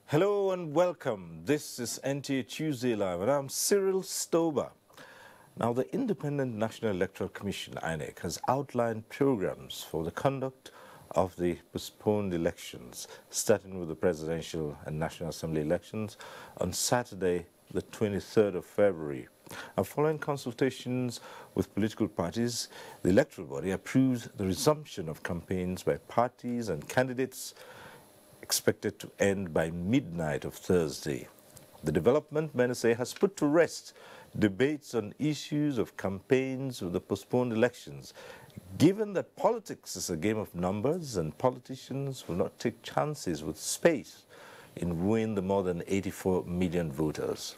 Hello and welcome. This is NTA Tuesday Live and I'm Cyril Stober. Now, the Independent National Electoral Commission, INEC, has outlined programs for the conduct of the postponed elections, starting with the presidential and National Assembly elections on Saturday, the 23rd of February. And following consultations with political parties, the electoral body approved the resumption of campaigns by parties and candidates expected to end by midnight of Thursday. The development, many say, has put to rest debates on issues of campaigns with the postponed elections, given that politics is a game of numbers and politicians will not take chances with space in wooing the more than 84 million voters.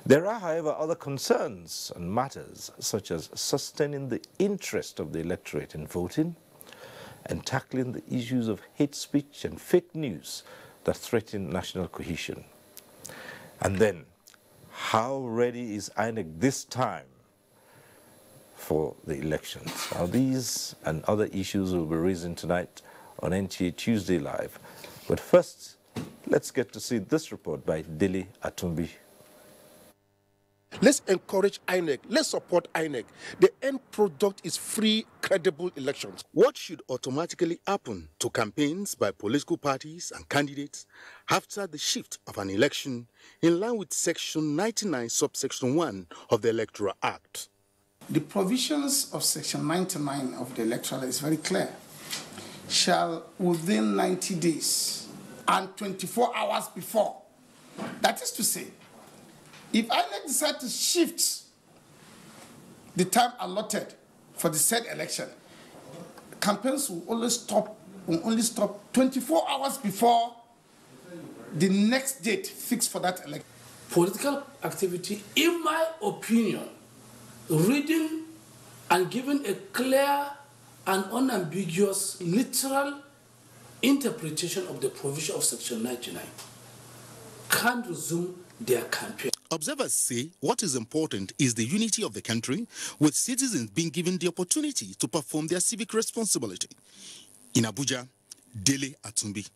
There are, however, other concerns and matters, such as sustaining the interest of the electorate in voting, and tackling the issues of hate speech and fake news that threaten national cohesion. And then, how ready is INEC this time for the elections? Now, these and other issues will be raised tonight on NTA Tuesday Live. But first, let's get to see this report by Dele Atumbi. Let's encourage INEC. Let's support INEC. The end product is free, credible elections. What should automatically happen to campaigns by political parties and candidates after the shift of an election in line with Section 99, subsection 1 of the Electoral Act? The provisions of Section 99 of the Electoral is very clear. Shall within 90 days and 24 hours before, that is to say, if INEC decide to shift the time allotted for the said election, campaigns will only stop 24 hours before the next date fixed for that election. Political activity, in my opinion, reading and giving a clear and unambiguous literal interpretation of the provision of Section 99 can resume their campaign. Observers say what is important is the unity of the country, with citizens being given the opportunity to perform their civic responsibility. In Abuja, Dele Atumbi.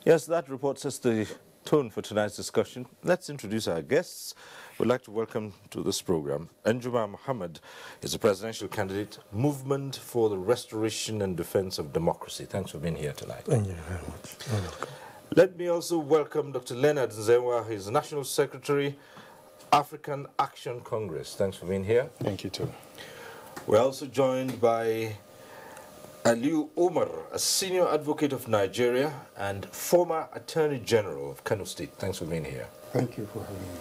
Yes, that report sets the tone for tonight's discussion. Let's introduce our guests. We'd like to welcome to this program Njuma Muhammad is a presidential candidate, Movement for the Restoration and Defense of Democracy. Thanks for being here tonight. Thank you very much. You're welcome. Let me also welcome Dr. Leonard Nzewa. He's National Secretary, African Action Congress. Thanks for being here. Thank you, too. We're also joined by Aliu Omar, a senior advocate of Nigeria and former Attorney General of Kano State. Thanks for being here. Thank you for having me.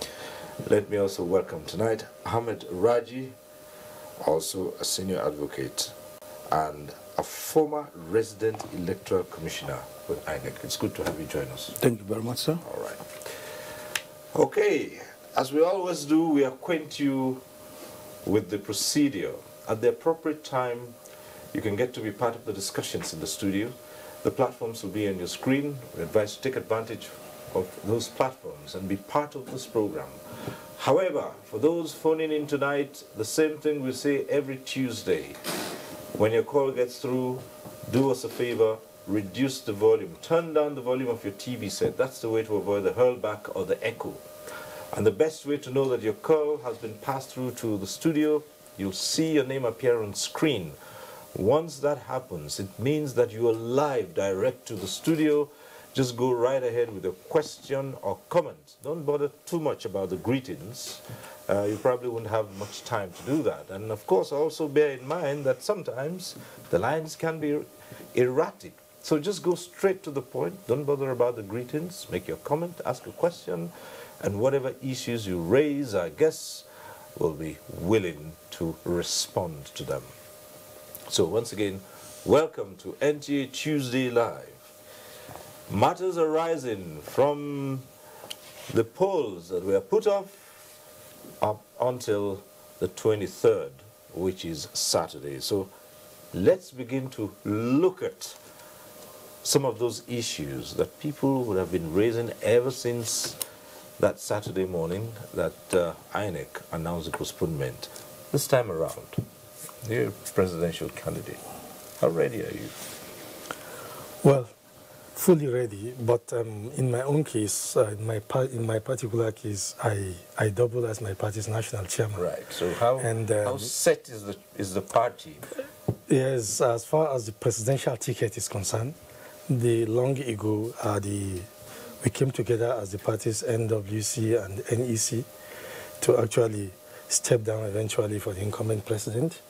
Let me also welcome tonight Ahmed Raji, also a senior advocate and a former resident electoral commissioner with INEC. It's good to have you join us. Thank you very much, sir. All right. Okay, as we always do, we acquaint you with the procedure. At the appropriate time, you can get to be part of the discussions in the studio. The platforms will be on your screen. We advise you to take advantage of those platforms and be part of this program. However, for those phoning in tonight, the same thing we say every Tuesday. When your call gets through, do us a favor, reduce the volume. Turn down the volume of your TV set. That's the way to avoid the hurlback or the echo. And the best way to know that your call has been passed through to the studio, you'll see your name appear on screen. Once that happens, it means that you are live direct to the studio. Just go right ahead with a question or comment. Don't bother too much about the greetings. You probably wouldn't have much time to do that. And of course, also bear in mind that sometimes the lines can be erratic. So just go straight to the point. Don't bother about the greetings. Make your comment, ask a question, and whatever issues you raise, our guests will be willing to respond to them. So once again, welcome to NTA Tuesday Live. Matters arising from the polls that were put off up until the 23rd, which is Saturday. So let's begin to look at some of those issues that people would have been raising ever since that Saturday morning that INEC announced the postponement. This time around, you're a presidential candidate. How ready are you? Well, fully ready, but in my own case, in my particular case, I double as my party's national chairman. Right. So how set is the party? Yes, as far as the presidential ticket is concerned, the long ago, we came together as the parties NWC and NEC to actually step down eventually for the incumbent president,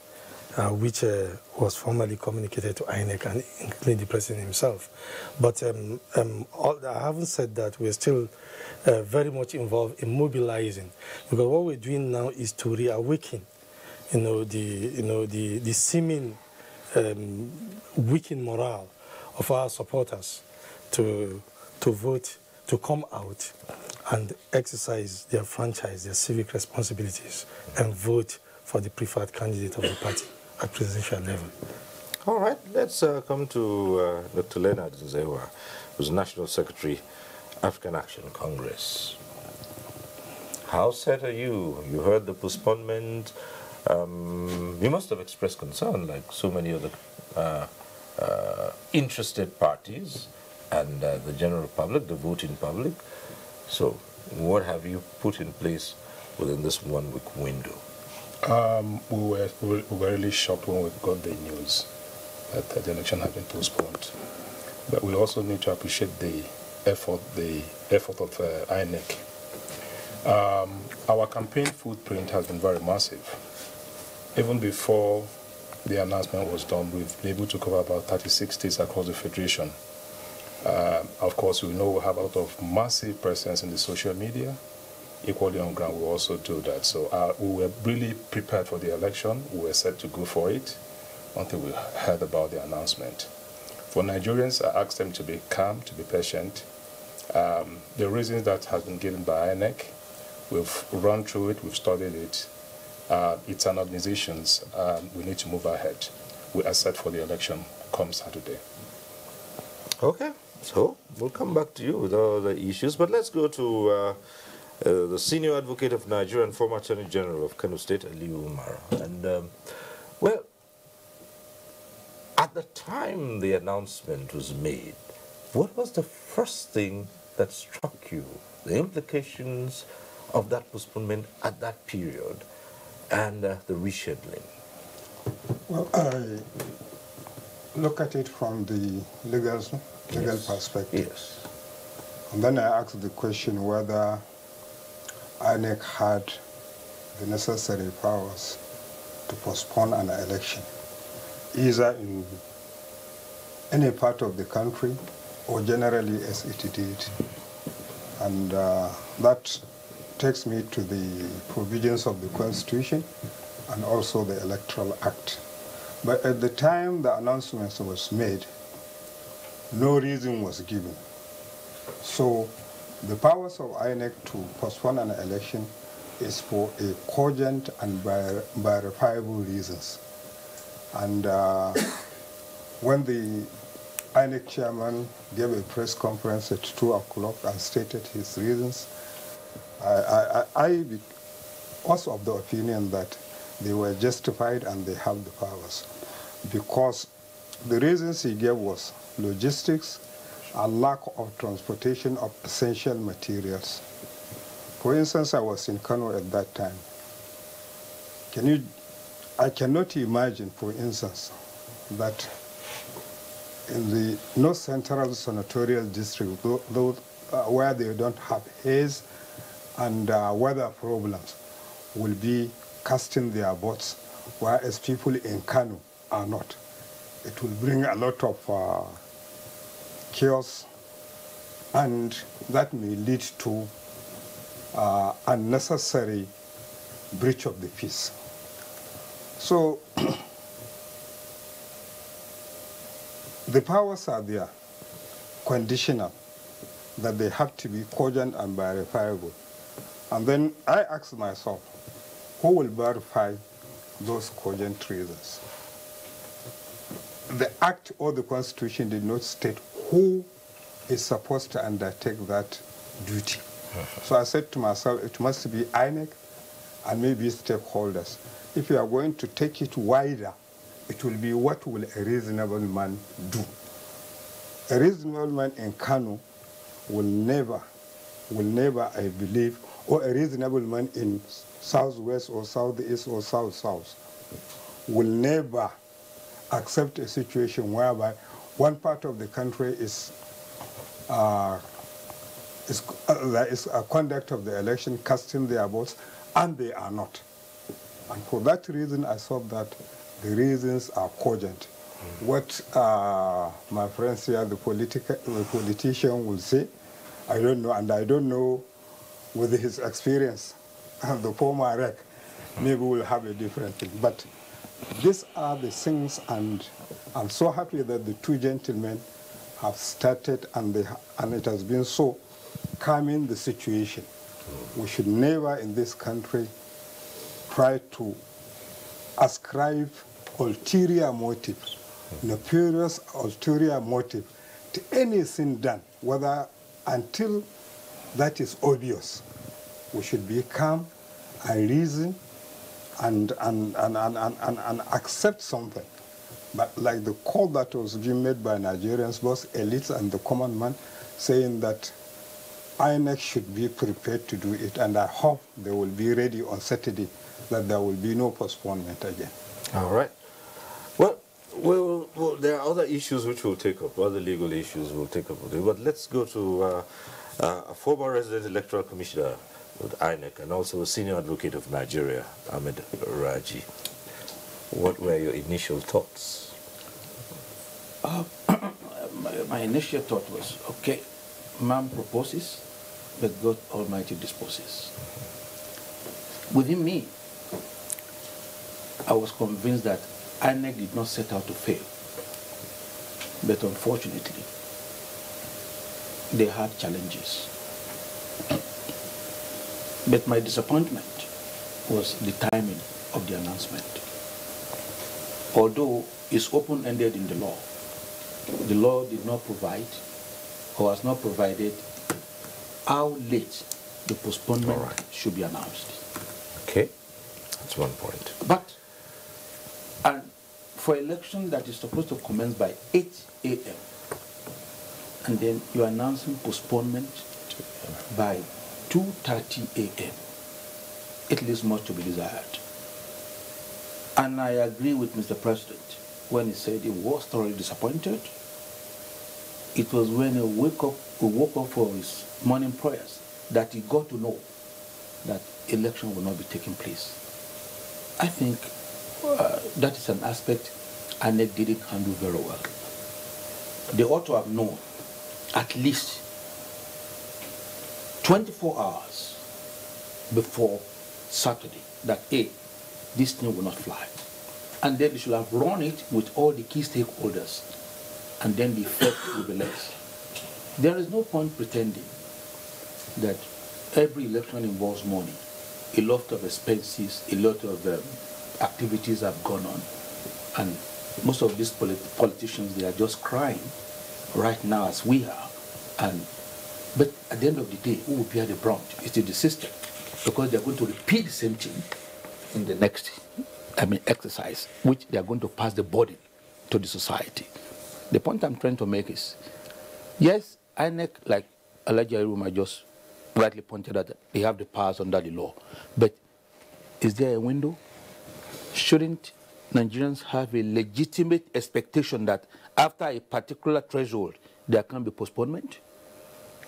which was formally communicated to INEC and including the president himself. But I haven't said that. We're still very much involved in mobilizing, because what we're doing now is to reawaken, the seeming weakened morale of our supporters to vote, to come out and exercise their franchise, their civic responsibilities, and vote for the preferred candidate of the party at presidential level. All right, let's come to Dr. Leonard Nzewa, who's National Secretary, African Action Congress. How set are you? You heard the postponement. You must have expressed concern, like so many other interested parties and the general public, the voting public. So what have you put in place within this 1 week window? We were really shocked when we got the news that the election had been postponed. But we also need to appreciate the effort of INEC. Our campaign footprint has been very massive. Even before the announcement was done, we've been able to cover about 36 states across the Federation. Of course, we know we have a lot of massive presence in the social media. Equally on ground, we also do that. So we were really prepared for the election. We were set to go for it until we heard about the announcement. For Nigerians, I asked them to be calm, to be patient. The reasons that has been given by INEC, we've run through it, we've studied it. It's an organization. We need to move ahead. We are set for the election come Saturday. Okay, so we'll come back to you with all the issues, but let's go to the senior advocate of Nigeria and former Attorney General of Kano State, Aliyu Umar. And, well, at the time the announcement was made, what was the first thing that struck you? The implications of that postponement at that period and the rescheduling? Well, I look at it from the legal Yes. perspective. Yes. And then I ask the question whether INEC had the necessary powers to postpone an election, either in any part of the country or generally as it did. And that takes me to the provisions of the Constitution and also the Electoral Act. But at the time the announcement was made, no reason was given. So the powers of INEC to postpone an election is for a cogent and verifiable reasons. And when the INEC chairman gave a press conference at 2 o'clock and stated his reasons, I was of the opinion that they were justified and they have the powers, because the reasons he gave was logistics and lack of transportation of essential materials. For instance, I was in Kano at that time. I cannot imagine, for instance, that in the North Central Senatorial District, where they don't have haze and weather problems, will be casting their votes, whereas people in Kano are not. It will bring a lot of chaos, and that may lead to unnecessary breach of the peace. So the powers are there, conditional, that they have to be cogent and verifiable. And then I ask myself, who will verify those cogent reasons? The Act or the Constitution did not state who is supposed to undertake that duty. So I said to myself, it must be INEC and maybe stakeholders. If you are going to take it wider, it will be what will a reasonable man do. A reasonable man in Kano will never, I believe, or a reasonable man in southwest or southeast or south will never accept a situation whereby one part of the country is a conduct of the election, casting their votes, and they are not. And for that reason, I thought that the reasons are cogent. What my friends here, the politician will say, I don't know, and I don't know with his experience, the former REC, maybe we'll have a different thing. But these are the things, and I'm so happy that the two gentlemen have started, and it has been so calming the situation. We should never in this country try to ascribe ulterior motive, nefarious ulterior motive to anything done, whether until that is obvious. We should be calm and reason and accept something. But like the call that was being made by Nigerians, both elites and the common man, saying that INEC should be prepared to do it, and I hope they will be ready on Saturday, that there will be no postponement again. All right. Well, there are other issues which we'll take up, other legal issues we'll take up. But let's go to a former resident electoral commissioner with INEC and also a senior advocate of Nigeria, Ahmed Raji. What were your initial thoughts? My initial thought was, okay, man proposes, but God Almighty disposes. Within me, I was convinced that INEC did not set out to fail. But unfortunately, they had challenges. But my disappointment was the timing of the announcement. Although it's open-ended in the law did not provide or has not provided how late the postponement should be announced. Okay, that's one point. But and for election that is supposed to commence by 8 a.m. and then you're announcing postponement by 2:30 a.m. It leaves much to be desired. And I agree with Mr. President when he said he was thoroughly disappointed. It was when he woke up for his morning prayers that he got to know that election will not be taking place. I think that is an aspect INEC didn't handle very well. They ought to have known at least 24 hours before Saturday that, hey, this thing will not fly. And then they should have run it with all the key stakeholders, and then the effect will be less. There is no point pretending that every election involves money. A lot of expenses, a lot of activities have gone on. And most of these politicians, they are just crying right now as we are. But at the end of the day, who will bear the brunt? It's the system, because they're going to repeat the same thing in the next exercise, which they are going to pass the burden to the society. The point I'm trying to make is, yes, INEC, like Alhaji Aruma just rightly pointed out, they have the powers under the law. But is there a window? Shouldn't Nigerians have a legitimate expectation that after a particular threshold, there can be postponement?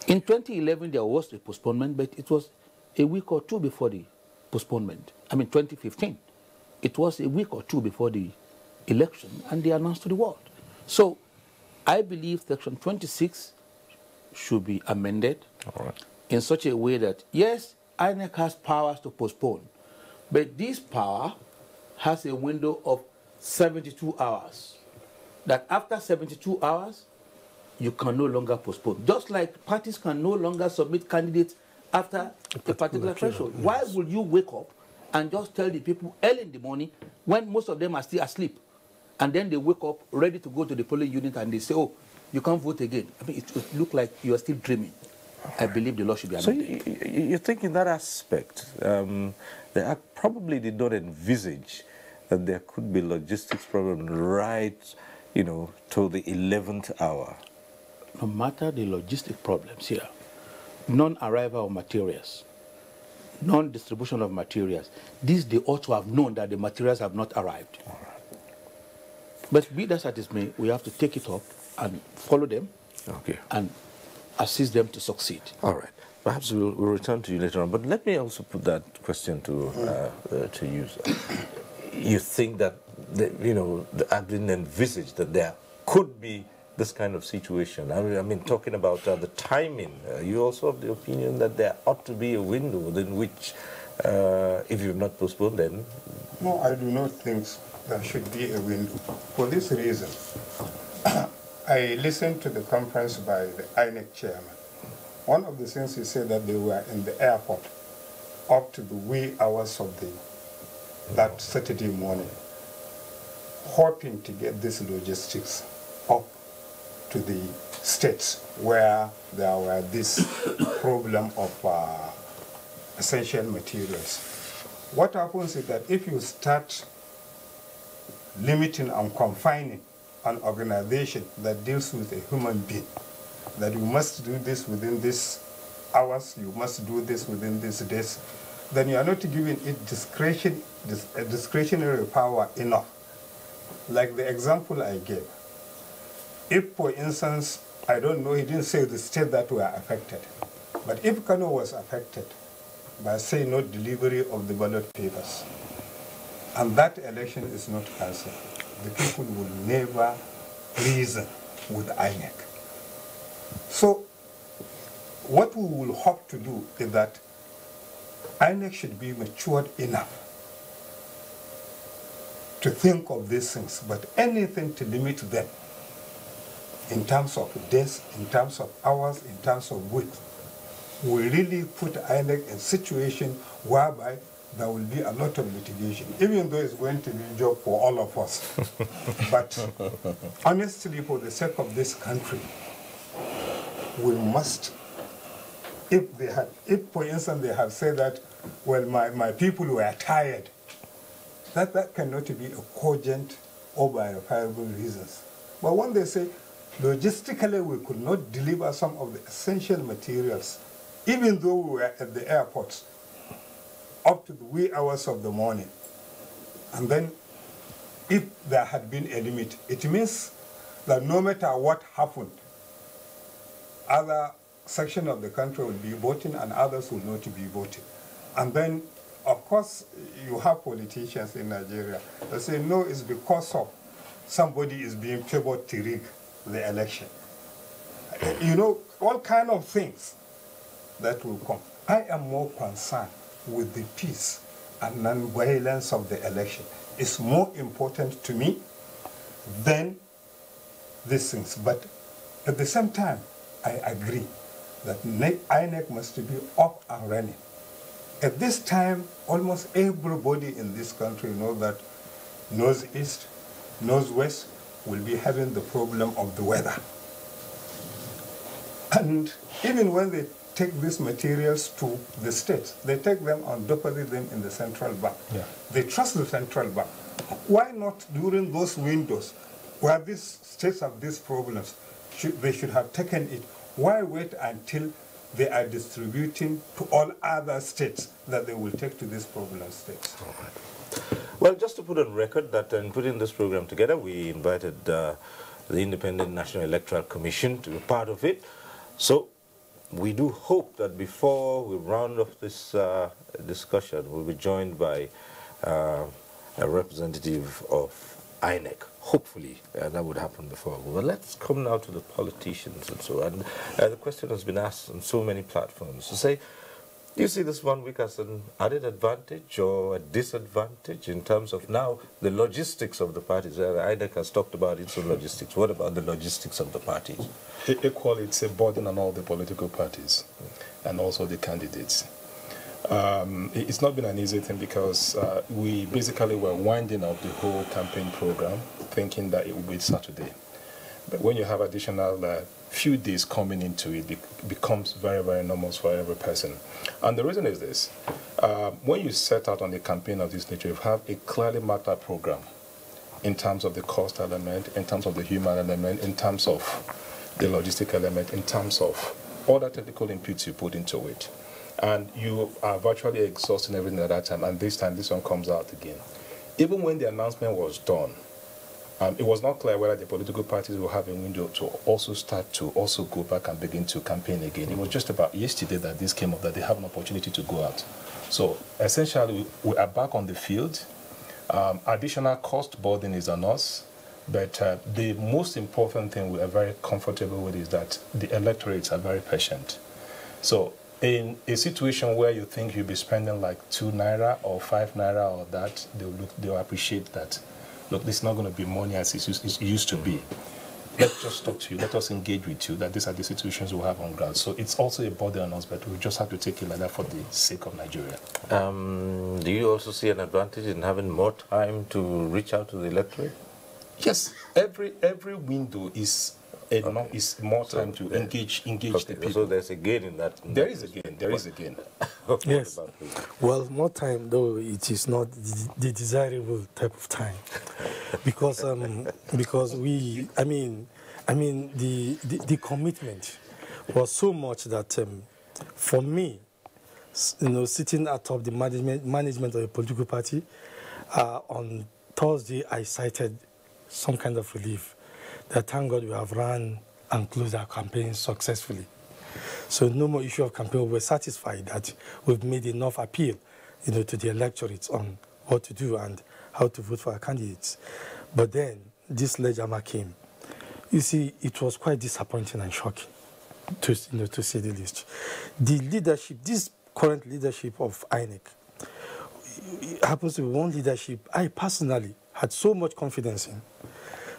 In 2011, there was a postponement, but it was a week or two before the postponement. 2015. It was a week or two before the election, and they announced to the world. So I believe Section 26 should be amended in such a way that, yes, INEC has powers to postpone, but this power has a window of 72 hours. That after 72 hours, you can no longer postpone. Just like parties can no longer submit candidates after a particular threshold. Yes. Why would you wake up and just tell the people early in the morning when most of them are still asleep, and then they wake up ready to go to the polling unit and they say, oh, you can't vote again? It looks like you are still dreaming. I believe the law should be amended. So you think in that aspect, they probably did not envisage that there could be logistics problems right, to the 11th hour. no matter the logistic problems here, non-arrival of materials, non-distribution of materials, they ought to have known that the materials have not arrived. But be that as it may, we have to take it up and follow them and assist them to succeed. All right. Perhaps we'll return to you later on. But let me also put that question to you. You think that, the Agbin envisaged that there could be this kind of situation? I mean talking about the timing, you also have the opinion that there ought to be a window within which, if you've not postponed, then... No, I do not think there should be a window. For this reason, I listened to the conference by the INEC chairman. One of the things he said that they were in the airport up to the wee hours of that Saturday morning, hoping to get this logistics up to the states where there were this problem of essential materials. What happens is that if you start limiting and confining an organization that deals with a human being, that you must do this within these hours, you must do this within these days, then you are not giving it discretionary power enough. Like the example I gave. If, for instance, I don't know, he didn't say the state that were affected, but if Kano was affected by, say, no delivery of the ballot papers, and that election is not cancelled, the people will never reason with INEC. So what we will hope to do is that INEC should be matured enough to think of these things, but anything to limit them in terms of days, in terms of hours, in terms of width, will really put INEC in a situation whereby there will be a lot of litigation, even though it's going to be a job for all of us. But honestly, for the sake of this country, we must, if for instance they have said that, well, my people were tired, that cannot be a cogent or verifiable reasons. But when they say, logistically we could not deliver some of the essential materials, even though we were at the airports, up to the wee hours of the morning. And then if there had been a limit, it means that no matter what happened, other sections of the country will be voting and others will not be voting. And then, of course, you have politicians in Nigeria that say, no, it's because of somebody is being favored to rig the election. You know, all kind of things that will come. I am more concerned with the peace and non-violence of the election. It's more important to me than these things. But at the same time, I agree that INEC must be up and running. At this time, almost everybody in this country knows that northeast, northwest will be having the problem of the weather. And even when they take these materials to the states, they take them and deposit them in the central bank. Yeah. They trust the central bank. Why not during those windows where these states have these problems, they should have taken it? Why wait until they are distributing to all other states that they will take to these problem states? All right. Well, just to put on record that in putting this program together, we invited the Independent National Electoral Commission to be part of it. So we do hope that before we round off this discussion, we'll be joined by a representative of INEC. Hopefully, that would happen before. Well, let's come now to the politicians and so on. The question has been asked on so many platforms to say, do you see this 1 week as an added advantage or a disadvantage in terms of now the logistics of the parties? INEC has talked about its own logistics. What about the logistics of the parties? Equally, it's a burden on all the political parties and also the candidates. It's not been an easy thing because we basically were winding up the whole campaign program thinking that it would be Saturday. But when you have additional few days coming into it, becomes very, very enormous for every person. And the reason is this. When you set out on the campaign of this nature, you have a clearly marked out program in terms of the cost element, in terms of the human element, in terms of the logistic element in terms of all the technical inputs you put into it. And you are virtually exhausting everything at that time, and this time this one comes out again. Even when the announcement was done, it was not clear whether the political parties will have a window to also start to also go back and begin to campaign again. It was just about yesterday that this came up, that they have an opportunity to go out. So essentially, we are back on the field. Additional cost burden is on us, but the most important thing we are very comfortable with is that the electorates are very patient. So in a situation where you think you'll be spending like 2 naira or 5 naira or that, they'll appreciate that. Look, this is not going to be money as it used to be. Let's just talk to you. Let us engage with you, that these are the situations we have on ground. So it's also a burden on us, but we just have to take it like that for the sake of Nigeria. Do you also see an advantage in having more time to reach out to the electorate? Yes, every window is more time to engage the people. So there's a gain in that. There is a gain. Yes. Well, more time, though, it is not the desirable type of time, because the commitment was so much that for me, sitting atop the management of a political party, on Thursday I cited some kind of relief that, thank God, we have run and closed our campaign successfully. So no more issue of campaign. We're satisfied that we've made enough appeal, to the electorates on what to do and how to vote for our candidates. But then this ledger came. You see, it was quite disappointing and shocking, to say the least. The leadership, this current leadership of INEC, happens to be one leadership I personally had so much confidence in,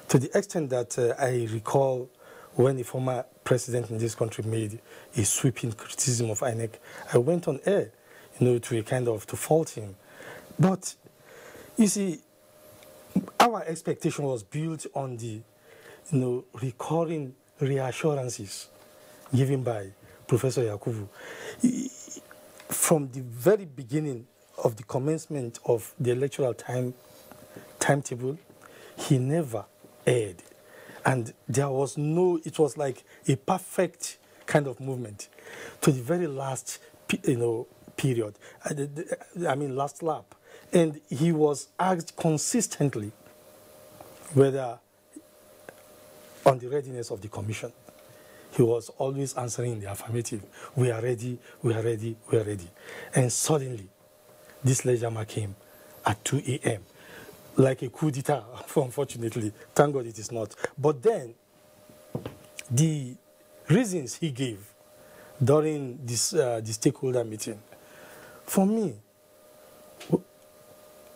to the extent that I recall when the former president in this country made a sweeping criticism of INEC, I went on air, to fault him. But, you see, our expectation was built on the, recurring reassurances given by Professor Yakubu. From the very beginning of the commencement of the electoral timetable, he never erred. And there was it was like a perfect kind of movement to the very last, period, last lap. And he was asked consistently whether on the readiness of the commission. He was always answering in the affirmative. We are ready, we are ready, we are ready. And suddenly, this ledger came at 2 a.m. like a coup d'etat, unfortunately. Thank God it is not. But then, the reasons he gave during this the stakeholder meeting, for me,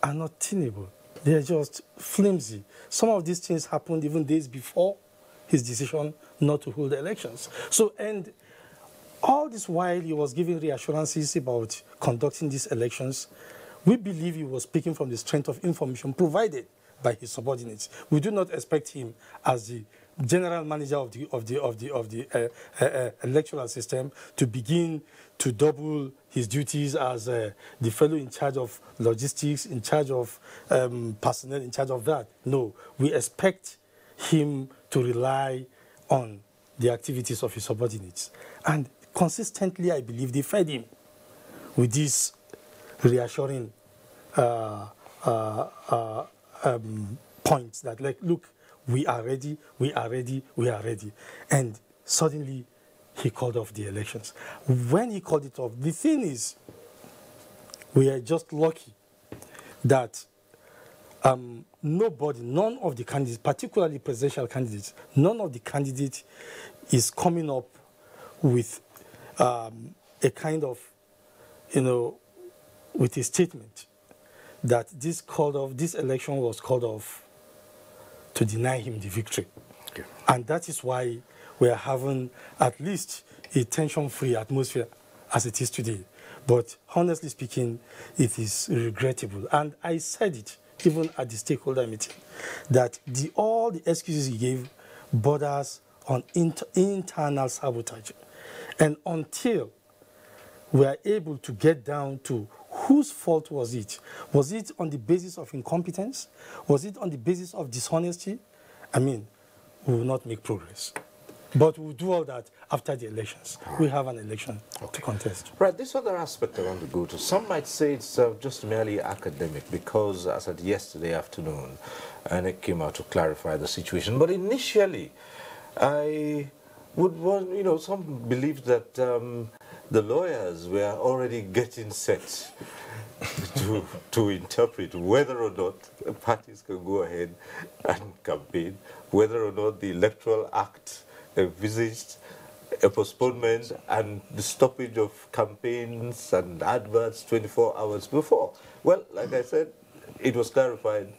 are not tenable. They are just flimsy. Some of these things happened even days before his decision not to hold the elections. So, and all this while he was giving reassurances about conducting these elections, we believe he was speaking from the strength of information provided by his subordinates. We do not expect him, as the general manager of the electoral system, to begin to double his duties as the fellow in charge of logistics, in charge of personnel, in charge of that. No, we expect him to rely on the activities of his subordinates. And consistently, I believe, they fed him with this reassuring points that, like, look, we are ready, we are ready, we are ready. And suddenly, he called off the elections. When he called it off, the thing is, we are just lucky that none of the candidates, particularly presidential candidates, none of the candidates is coming up with a kind of, with a statement that this election was called off to deny him the victory. Okay. And that is why we are having at least a tension-free atmosphere as it is today. But honestly speaking, it is regrettable. And I said it even at the stakeholder meeting, that all the excuses he gave borders on internal sabotage. And until we are able to get down to whose fault was it? Was it on the basis of incompetence? Was it on the basis of dishonesty? We will not make progress. But we'll do all that after the elections. We have an election to contest. Right, this other aspect I want to go to. Some might say it's just merely academic because, as at yesterday afternoon, INEC came out to clarify the situation. But initially, I would want, some believed that the lawyers were already getting set to interpret whether or not parties can go ahead and campaign, whether or not the Electoral Act envisaged a postponement and the stoppage of campaigns and adverts 24 hours before. Well, like I said, it was clarified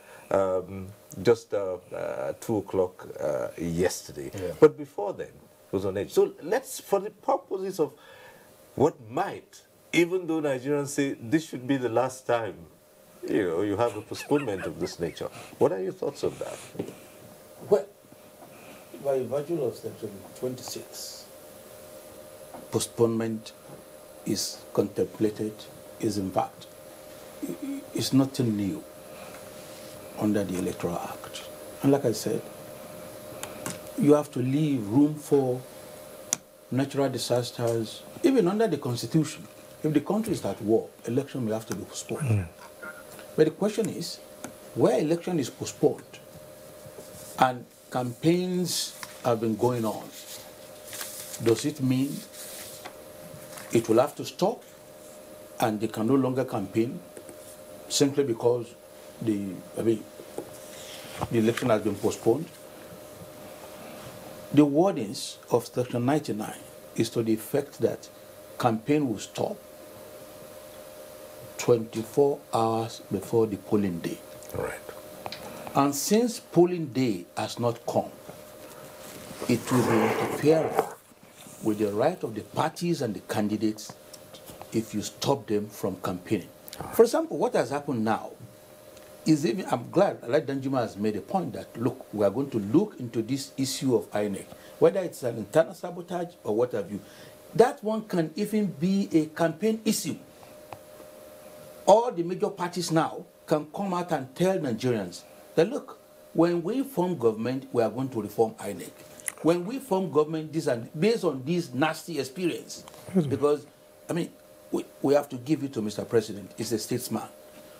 just 2 o'clock yesterday. Yeah. But before then, it was on edge. So let's, for the purposes of what might, even though Nigerians say this should be the last time, you have a postponement of this nature. What are your thoughts on that? Well, by virtue of Section 26, postponement is contemplated, is in fact, it's nothing new under the Electoral Act. And like I said, you have to leave room for natural disasters, even under the Constitution. If the country is at war, election will have to be postponed. But the question is, where election is postponed and campaigns have been going on, does it mean it will have to stop and they can no longer campaign simply because the election has been postponed? The wordings of Section 99 is to the effect that campaign will stop 24 hours before the polling day. All right. And since polling day has not come, it will be interfering with the right of the parties and the candidates if you stop them from campaigning. For example, what has happened now is even, I'm glad like Danjuma has made a point that, look, we are going to look into this issue of INEC, whether it's an internal sabotage or what have you. That one can even be a campaign issue. All the major parties now can come out and tell Nigerians that, look, when we form government, we are going to reform INEC. When we form government, based on this nasty experience, because, we have to give it to Mr. President. He's a statesman.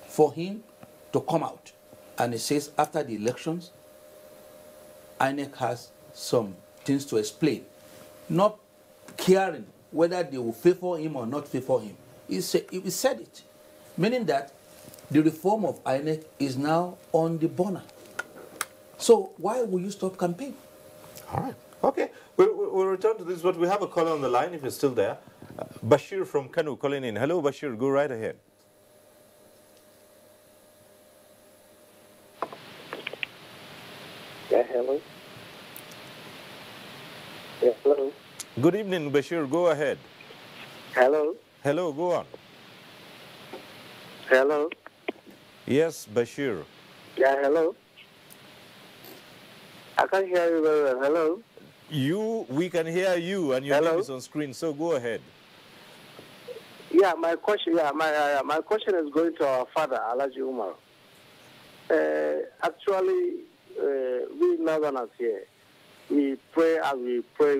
For him to come out and he says after the elections, INEC has some things to explain, not caring whether they will favor him or not favor him. He said it, meaning that the reform of INEC is now on the burner. So why will you stop campaign? All right. Okay. We'll return to this, but we have a caller on the line if you're still there. Bashir from Kanu calling in. Hello, Bashir. Go right ahead. Yeah, hello. Yeah, hello. Good evening, Bashir. Go ahead. Hello. Hello, go on. Hello. Yes, Bashir. Yeah, hello. I can't hear you very well. Hello. We can hear you, and your name is on screen. So go ahead. Yeah, my question. Yeah, my question is going to our father, Alhaji Umar. Actually, we Northerners here, we pray and we pray.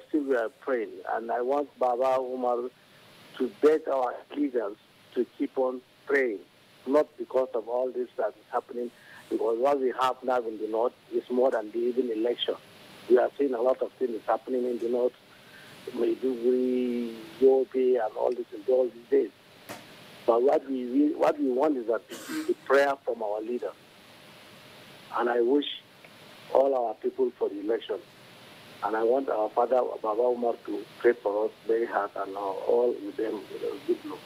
Still, we are praying, and I want Baba Umar to beg our leaders to keep on praying, not because of all this that is happening, because what we have now in the north is more than the even election. We are seeing a lot of things happening in the north, Maiduguri, Yobe, and all this in all these days. But what we want is that the prayer from our leaders. And I wish all our people for the election. And I want our father, Baba Umar, to pray for us very hard and all with them with a good look.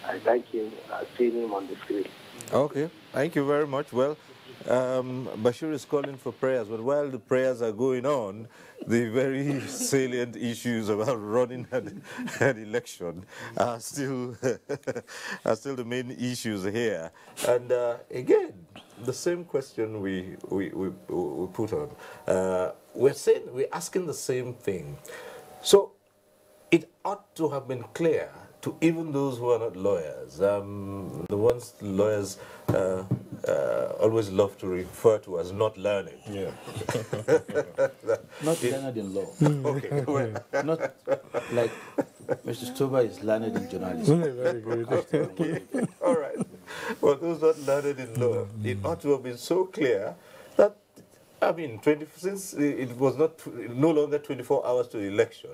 I thank him. I've seen him on the screen. Okay. Thank you very much. Well, Bashir is calling for prayers, but while the prayers are going on, the very salient issues about running an election are still the main issues here. And again, the same question we put on. We're asking the same thing. So it ought to have been clear to even those who are not lawyers, the ones lawyers always love to refer to as not learned. Yeah. Not learned in law. Okay. Well, Not like Mr. Stover is learned in journalism. Very good. all right. Well, those not learned in law, it ought to have been so clear that, I mean, since it was no longer 24 hours to the election,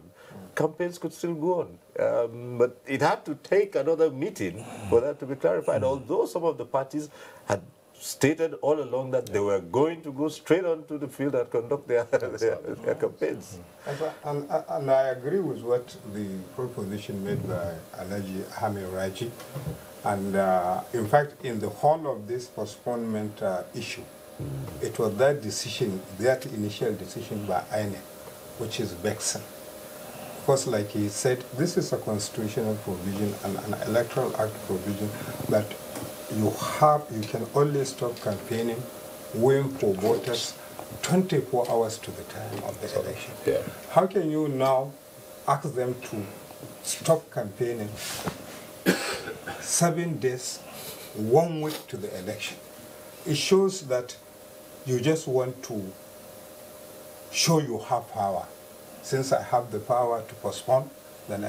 campaigns could still go on. But it had to take another meeting for that to be clarified, although some of the parties had stated all along that they were going to go straight onto the field and conduct their campaigns. And I agree with what the proposition made by Alhaji Ahmed Raji. And in fact, in the whole of this postponement issue, it was that decision, that initial decision by INEC, which is vexing. Because like he said, this is a constitutional provision and an electoral act provision that you can only stop campaigning when for voters 24 hours to the time of the election. Yeah. How can you now ask them to stop campaigning 7 days, 1 week to the election? It shows that you just want to show you have power. Since I have the power to postpone, then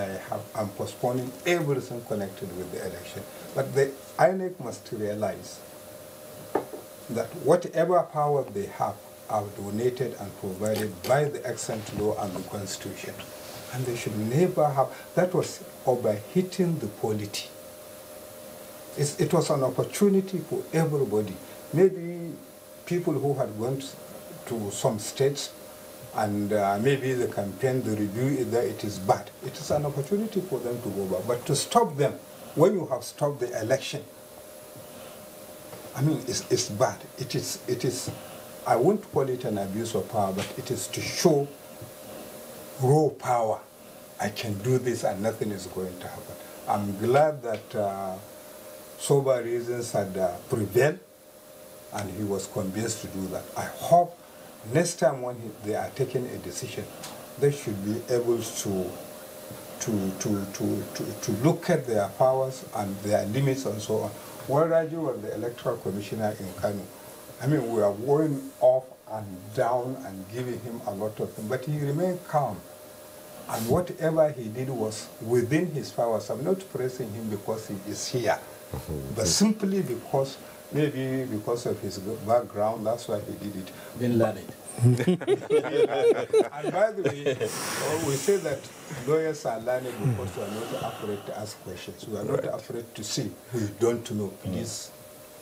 I'm postponing everything connected with the election. But the INEC must realize that whatever power they have are donated and provided by the accent law and the constitution. And they should never have, that was overheating the polity. It was an opportunity for everybody. Maybe people who had gone to some states and maybe the campaign, the review is that it is bad. It is an opportunity for them to go back. But to stop them, when you have stopped the election, I mean, it's bad. It is, I won't call it an abuse of power, but it is to show raw power. I can do this and nothing is going to happen. I'm glad that sober reasons had prevailed and he was convinced to do that. I hope next time when they are taking a decision, they should be able to look at their powers and their limits and so on. When Raju was the electoral commissioner in Kano, I mean, we are going off and down and giving him a lot of things, but he remained calm. And whatever he did was within his powers. I'm not praising him because he is here, but simply because, maybe because of his background, that's why he did it. Bin Laden. And by the way, we say that lawyers are learning because we are not afraid to ask questions. We are not afraid to say we don't know. Please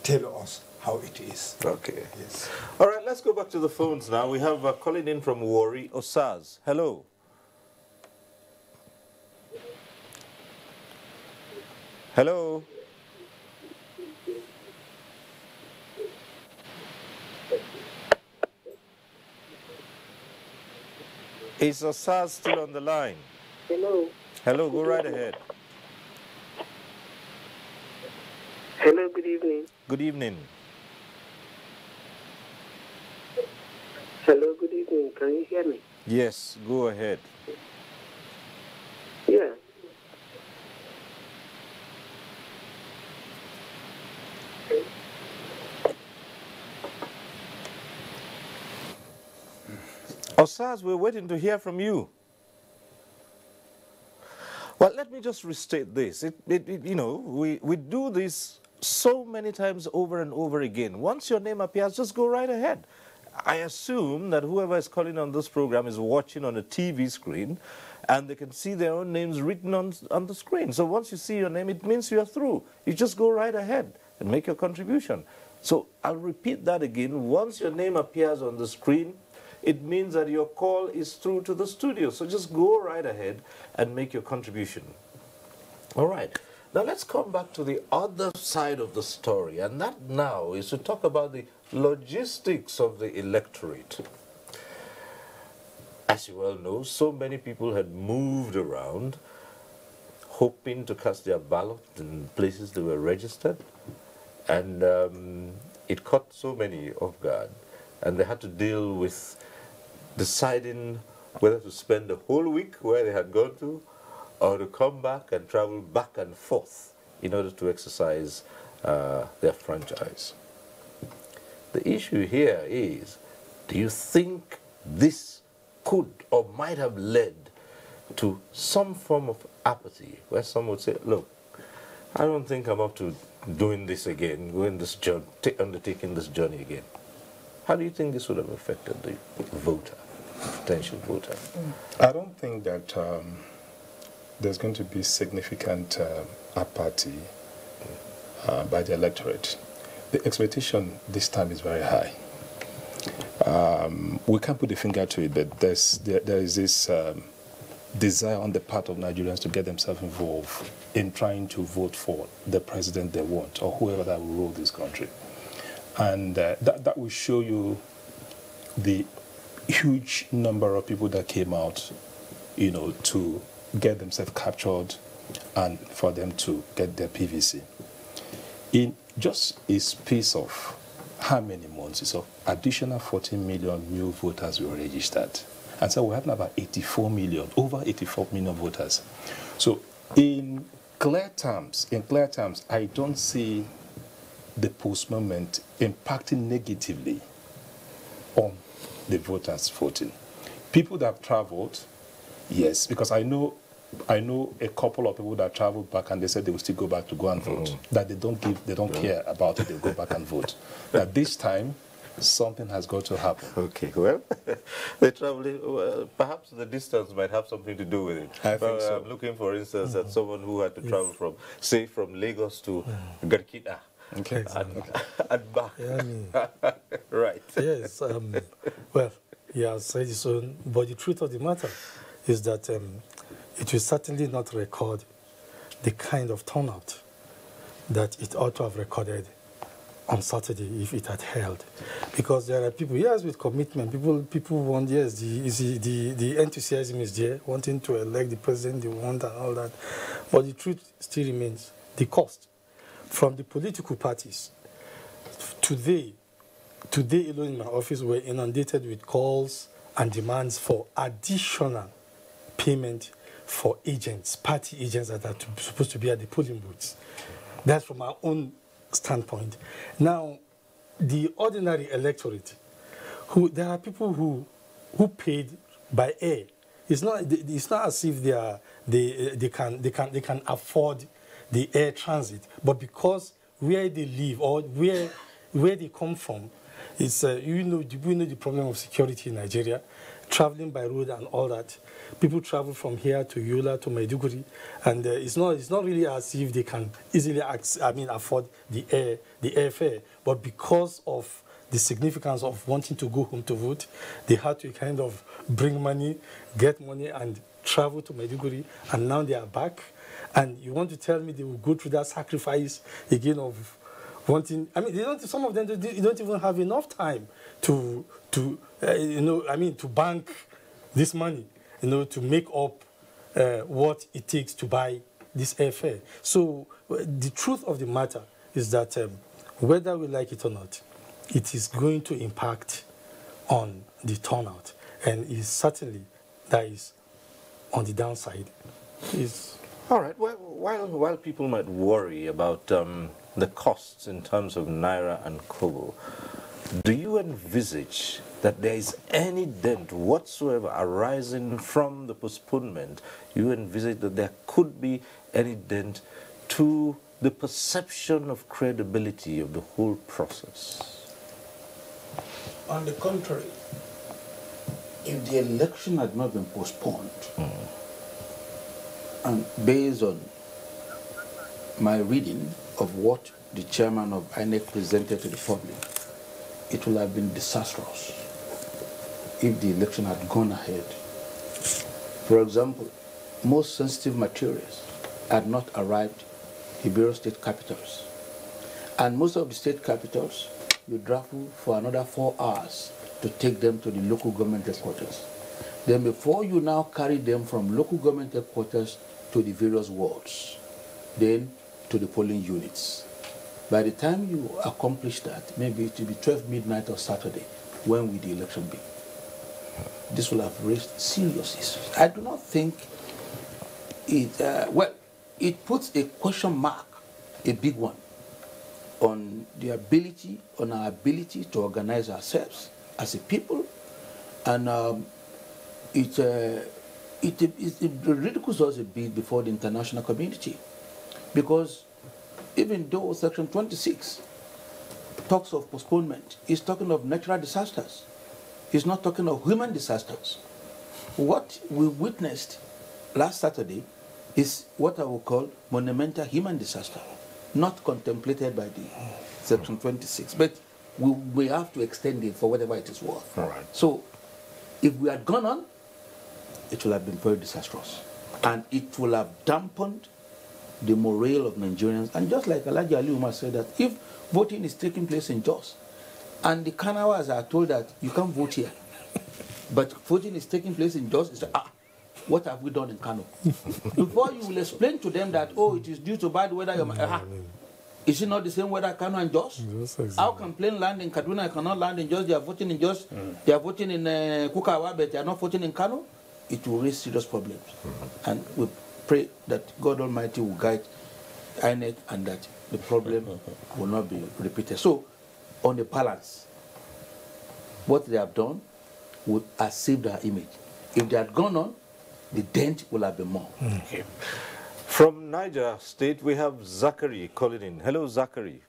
tell us how it is. Okay. Yes. All right, let's go back to the phones now. We have calling in from Warri Osaz. Hello. Hello. Is Osaz still on the line? Hello. Hello, go right ahead. Hello, good evening. Good evening. Hello, good evening. Can you hear me? Yes, go ahead. Yeah. Osaz, we're waiting to hear from you. Well, let me just restate this. You know, we do this so many times over and over again. Once your name appears, just go right ahead. I assume that whoever is calling on this program is watching on a TV screen and they can see their own names written on the screen. So once you see your name, it means you are through. You just go right ahead and make your contribution. So I'll repeat that again. Once your name appears on the screen, it means that your call is through to the studio. So just go right ahead and make your contribution. All right. Now let's come back to the other side of the story. And that now is to talk about the logistics of the electorate. As you well know, so many people had moved around hoping to cast their ballot in places they were registered. And it caught so many off guard. And they had to deal with deciding whether to spend the whole week where they had gone to or to come back and travel back and forth in order to exercise their franchise. The issue here is, do you think this could or might have led to some form of apathy, where some would say, look, I don't think I'm up to doing this again, going this journey, undertaking this journey again. How do you think this would have affected the voter, potential voter? I don't think that there's going to be significant apathy by the electorate. The expectation this time is very high. We can't put a finger to it, but there is this desire on the part of Nigerians to get themselves involved in trying to vote for the president they want, or whoever that will rule this country. And that will show you the huge number of people that came out, to get themselves captured and for them to get their PVC. In just a space of how many months? So additional 14 million new voters were registered. And so we're having about 84 million, over 84 million voters. So in clear terms, I don't see the postponement impacting negatively on the voters voting. People that have traveled, yes, because I know a couple of people that traveled back and they said they will still go back to go and vote. That they don't care about it, they'll go back and vote. That this time, something has got to happen. Okay, well, the traveling, perhaps the distance might have something to do with it. I think so. I'm looking, for instance, at someone who had to travel from, say, from Lagos to Garkina. Okay. And back. Yeah, I mean, right. yes, well, yeah, said his own, but the truth of the matter is that it will certainly not record the kind of turnout that it ought to have recorded on Saturday if it had held. Because there are people, yes, with commitment, people want, yes, the enthusiasm is there, wanting to elect the president they want and all that. But the truth still remains, the cost from the political parties. Today alone in my office, we're inundated with calls and demands for additional payment for agents, party agents that are supposed to be at the polling booths. That's from our own standpoint. Now, the ordinary electorate, there are people who paid by air. It's not as if they can afford the air transit, but because where they live or where they come from, it's we know the problem of security in Nigeria, traveling by road and all that. People travel from here to Yola to Maiduguri, and it's not really as if they can easily afford the airfare. But because of the significance of wanting to go home to vote, they had to kind of bring money, get money, and travel to Maiduguri, and now they are back. And you want to tell me they will go through that sacrifice again of wanting? I mean, some of them don't even have enough time to bank this money, to make up what it takes to buy this airfare. So the truth of the matter is that whether we like it or not, it is going to impact on the turnout, and is certainly that is on the downside. All right. Well, while people might worry about the costs in terms of Naira and Kobo, do you envisage that there is any dent whatsoever arising from the postponement? You envisage that there could be any dent to the perception of credibility of the whole process? On the contrary, if the election had not been postponed, and based on my reading of what the chairman of INEC presented to the public, it would have been disastrous if the election had gone ahead. For example, most sensitive materials had not arrived in various state capitals. And most of the state capitals, you travel for another 4 hours to take them to the local government headquarters. Then before you now carry them from local government headquarters to the various wards, then to the polling units. By the time you accomplish that, maybe it will be 12 midnight or Saturday, when will the election be? This will have raised serious issues. I do not think it puts a question mark, a big one, on our ability to organize ourselves as a people, and it ridicules us a bit before the international community, because even though Section 26 talks of postponement, it's talking of natural disasters. It's not talking of human disasters. What we witnessed last Saturday is what I would call monumental human disaster, not contemplated by the Section 26, but we have to extend it for whatever it is worth. All right. So if we had gone on, it would have been very disastrous, and it will have dampened the morale of Nigerians. And just like Alhaji Ali Umar said, that if voting is taking place in Jos, and the Kanawas are told that you can't vote here, but voting is taking place in Jos, it's like, what have we done in Kano? Before you will explain to them that, oh, it is due to bad weather, is it not the same weather Kano and Jos? Exactly. How can plane land in Kaduna, cannot land in Jos? They are voting in Jos, they are voting in Kukawa, but they are not voting in Kano? It will raise serious problems. And we pray that God Almighty will guide INEC and that the problem will not be repeated. So, on the balance, what they have done would have saved our image. If they had gone on, the dent will have been more. Okay. From Niger State, we have Zachary calling in. Hello, Zachary.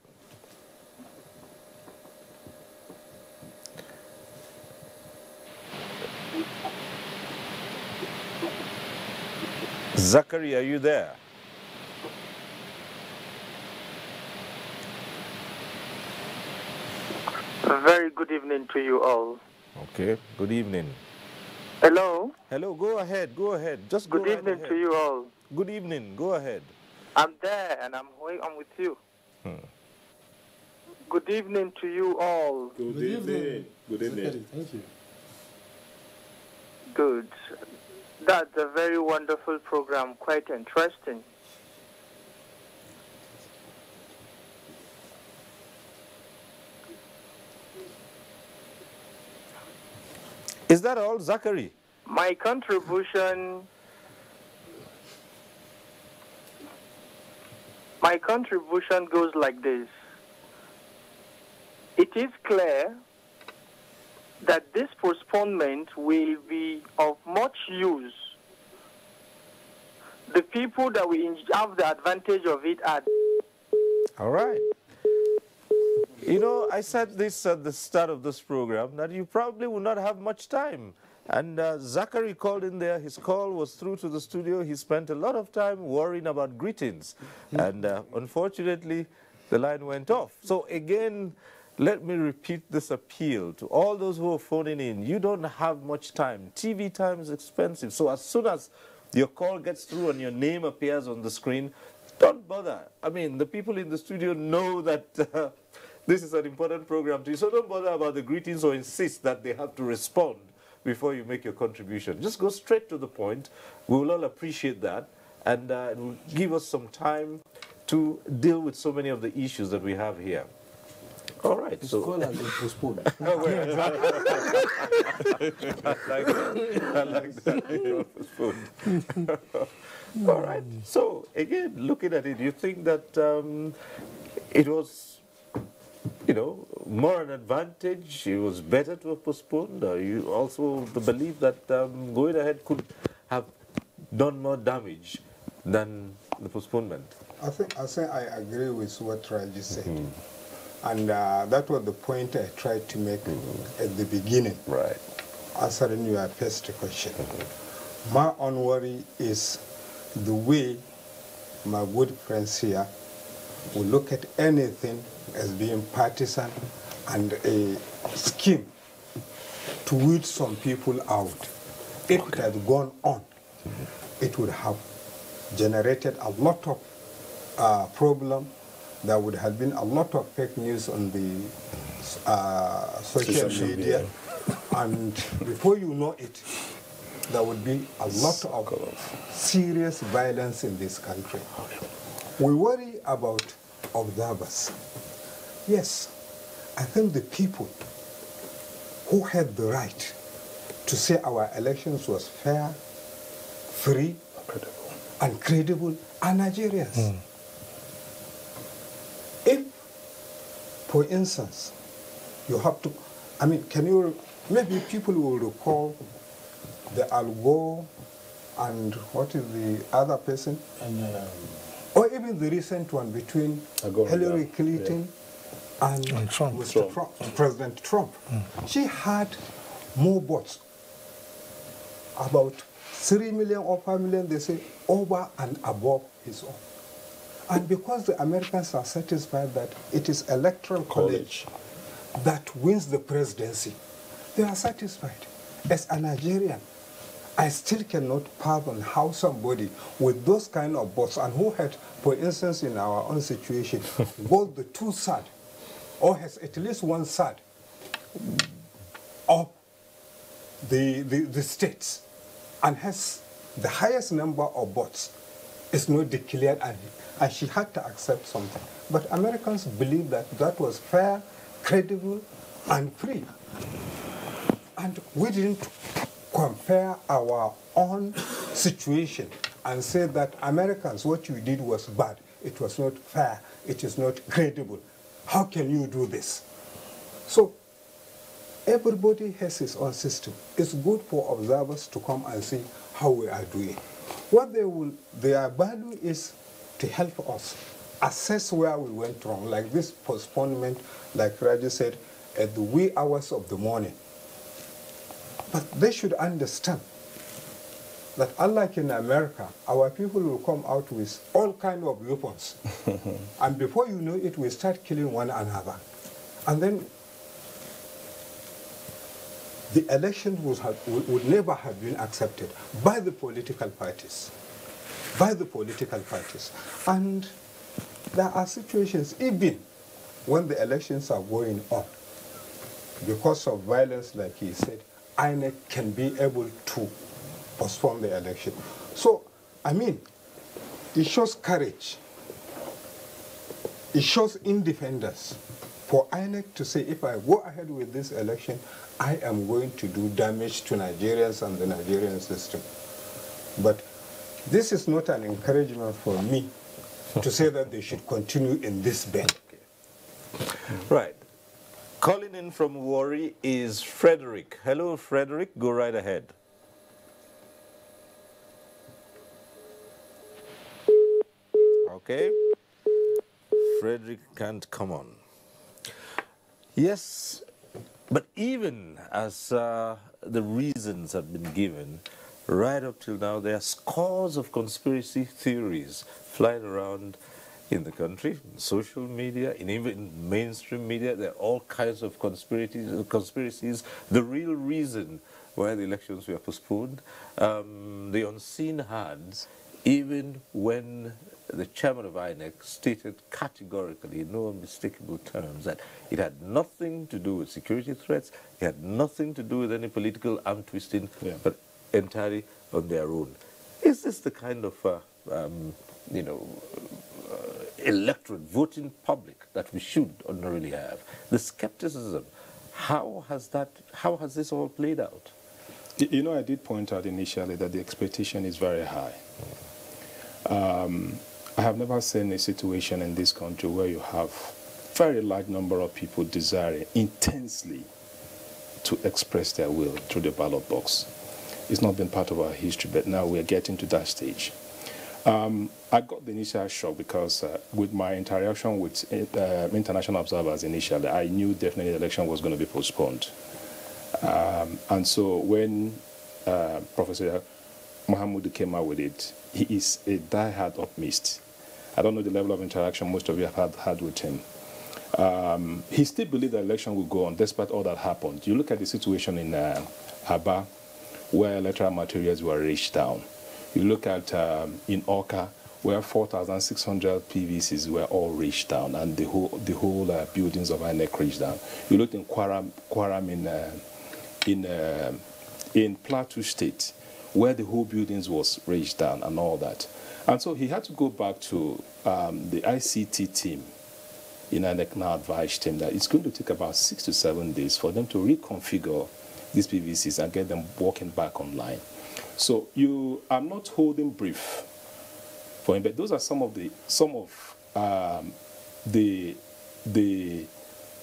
Zachary, are you there? A very good evening to you all. Okay, good evening. Hello? Hello, go ahead, go ahead. Just go Good evening ahead. to you all. Good evening, go ahead. I'm there and I'm with you. Good evening to you all. Good evening. Good evening. Thank you. Good. That's a very wonderful program, quite interesting. Is that all, Zachary? My contribution goes like this. It is clear that this postponement will be of much use. The people that will have the advantage of it are... All right. You know, I said this at the start of this program, that you probably will not have much time. And Zachary called in there. His call was through to the studio. He spent a lot of time worrying about greetings. And unfortunately, the line went off. So again, let me repeat this appeal to all those who are phoning in. You don't have much time. TV time is expensive. So as soon as your call gets through and your name appears on the screen, don't bother. I mean, the people in the studio know that this is an important program to you. So don't bother about the greetings or insist that they have to respond before you make your contribution. Just go straight to the point. We will all appreciate that. And it will give us some time to deal with so many of the issues that we have here. All right. It's so called and postponed. I like that. Postponed. All right. So again, looking at it, you think that it was, you know, more an advantage? It was better to have postponed? Or you also the belief that going ahead could have done more damage than the postponement? I think I agree with what Raji said. And that was the point I tried to make at the beginning. Right. Answering your first question. My own worry is the way my good friends here will look at anything as being partisan and a scheme to weed some people out. If it had gone on, it would have generated a lot of problem. There would have been a lot of fake news on the social media. And before you know it, there would be a lot of serious violence in this country. We worry about observers. Yes, I think the people who had the right to say our elections was fair, free, and credible are Nigerians. If, for instance, you have to, I mean, maybe people will recall the Al Gore and what is the other person? Or even the recent one between Hillary Clinton and President Trump. She had more votes, about 3 million or 5 million, they say, over and above his own. And because the Americans are satisfied that it is electoral college that wins the presidency, they are satisfied. As a Nigerian, I still cannot pardon how somebody with those kind of votes, and who had, for instance, in our own situation, both the two sides, or has at least one side of the states, and has the highest number of votes, is not declared, and she had to accept something. But Americans believe that that was fair, credible, and free. And we didn't compare our own situation and say that Americans, what you did was bad. It was not fair. It is not credible. How can you do this? So everybody has his own system. It's good for observers to come and see how we are doing. What their value is to help us assess where we went wrong, like this postponement, like Raji said, at the wee hours of the morning. But they should understand that unlike in America, our people will come out with all kinds of weapons. And before you know it, we start killing one another. And then the elections would never have been accepted by the political parties. By the political parties. And there are situations, even when the elections are going on, because of violence, like he said, INEC can be able to postpone the election. So, I mean, it shows courage. It shows independence for INEC to say, if I go ahead with this election, I am going to do damage to Nigerians and the Nigerian system. But this is not an encouragement for me to say that they should continue in this bend. Right. Calling in from Warri is Frederick. Hello, Frederick. Go right ahead. Okay. Frederick can't come on. Yes, but even as the reasons have been given, right up till now, there are scores of conspiracy theories flying around in the country, in social media, and even in mainstream media. There are all kinds of conspiracies. The real reason why the elections were postponed, the unseen hands, even when the chairman of INEC stated categorically, in no unmistakable terms, that it had nothing to do with security threats, it had nothing to do with any political arm twisting, but entirely on their own. Is this the kind of, electorate, voting public that we should ordinarily have? The skepticism, how has this all played out? You know, I did point out initially that the expectation is very high. I have never seen a situation in this country where you have a very large number of people desiring intensely to express their will through the ballot box. It's not been part of our history, but now we're getting to that stage. I got the initial shock because with my interaction with international observers initially, I knew definitely the election was going to be postponed. And so when Professor Mohamudu came out with it, he is a die-hard optimist. I don't know the level of interaction most of you have had with him. He still believed the election would go on despite all that happened. You look at the situation in Aba, where electoral materials were reached down. You look at in Oka, where 4,600 PVCs were all reached down, and the whole buildings of INEC reached down. You looked in Kwaram in Plateau State, where the whole buildings was reached down and all that. And so he had to go back to the ICT team in INEC now advised him that it's going to take about 6 to 7 days for them to reconfigure these PVCs and get them working back online. So I'm not holding brief for him. But those are some of the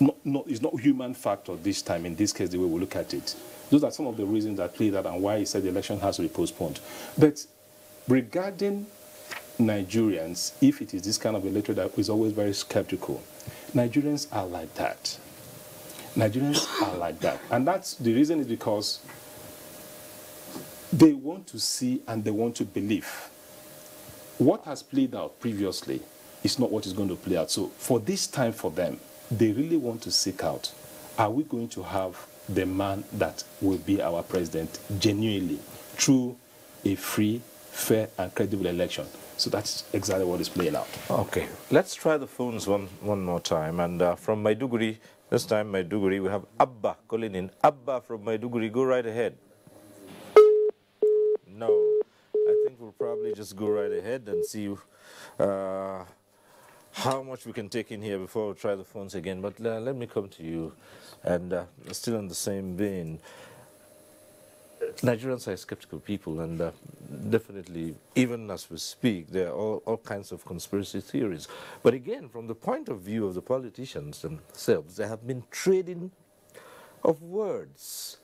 it's not human factor this time, in this case, the way we look at it. Those are some of the reasons that play that and why he said the election has to be postponed. But regarding Nigerians, if it is this kind of electorate that is always very skeptical, Nigerians are like that. Nigerians are like that. And that's the reason is because they want to see and they want to believe. What has played out previously is not what is going to play out. So for this time for them, they really want to seek out, are we going to have the man that will be our president genuinely through a free, fair, and credible election? So that's exactly what is playing out. Okay, let's try the phones one more time. And from Maiduguri, this time Maiduguri, we have Abba calling in. Abba from Maiduguri, go right ahead. No, I think we'll probably just go right ahead and see how much we can take in here before we try the phones again. But let me come to you, and still in the same vein. Nigerians are skeptical people, and definitely, even as we speak, there are all kinds of conspiracy theories. But again, from the point of view of the politicians themselves, there have been trading of words.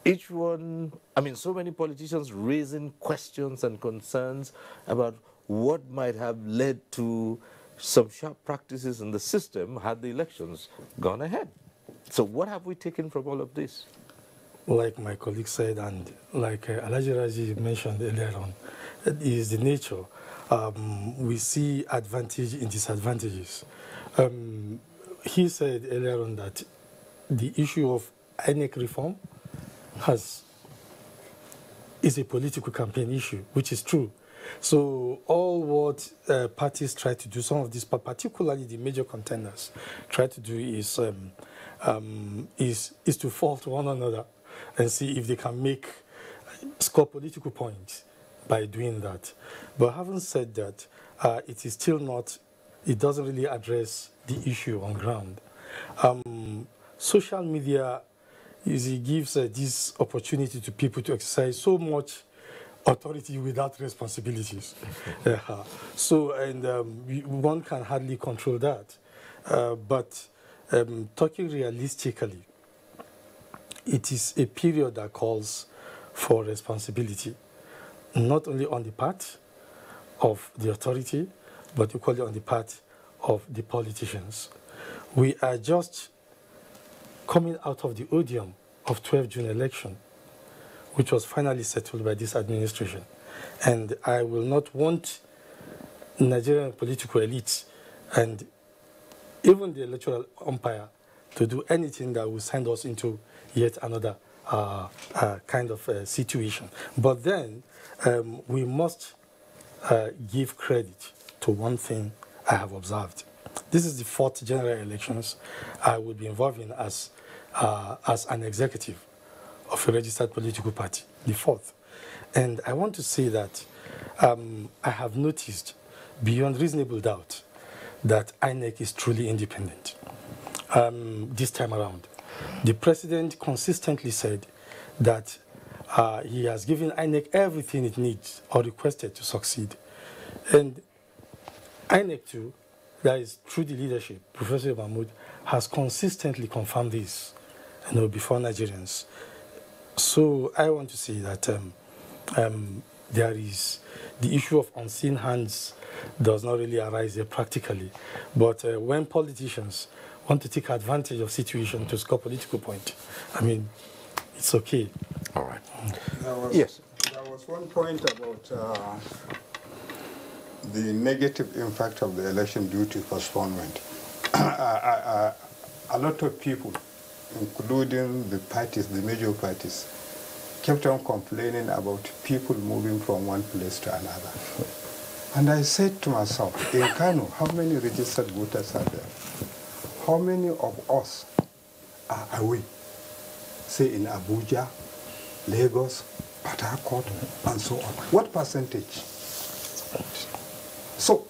Each one, I mean, so many politicians raising questions and concerns about what might have led to some sharp practices in the system had the elections gone ahead. So what have we taken from all of this? Like my colleague said, and like Alhaji Raji mentioned earlier on, it is the nature. We see advantage in disadvantages. He said earlier on that the issue of INEC reform is a political campaign issue, which is true. So all what parties try to do, some of these, particularly the major contenders, try to do is to fault one another and see if they can score political points by doing that. But having said that, it is still not, it doesn't really address the issue on ground. Social media it gives this opportunity to people to exercise so much authority without responsibilities. So, and one can hardly control that. But talking realistically, it is a period that calls for responsibility, not only on the part of the authority, but equally on the part of the politicians. We are just coming out of the odium of 12 June election, which was finally settled by this administration. And I will not want Nigerian political elites and even the electoral umpire to do anything that will send us into yet another kind of situation. But then we must give credit to one thing I have observed. This is the 4th general elections I will be involved in as an executive of a registered political party, the 4th. And I want to say that I have noticed beyond reasonable doubt that INEC is truly independent this time around. The president consistently said that he has given INEC everything it needs or requested to succeed. And INEC too, that is through the leadership, Professor Mahmoud, has consistently confirmed this before Nigerians. So I want to say that there is the issue of unseen hands does not really arise there practically. But when politicians want to take advantage of situation to score political point, I mean, it's okay. All right. Yes. There was one point about the negative impact of the election due to postponement. A lot of people, including the parties, the major parties, kept on complaining about people moving from one place to another. And I said to myself, in Kano, how many registered voters are there? How many of us are away? Say in Abuja, Lagos, Port Harcourt, and so on. What percentage? So,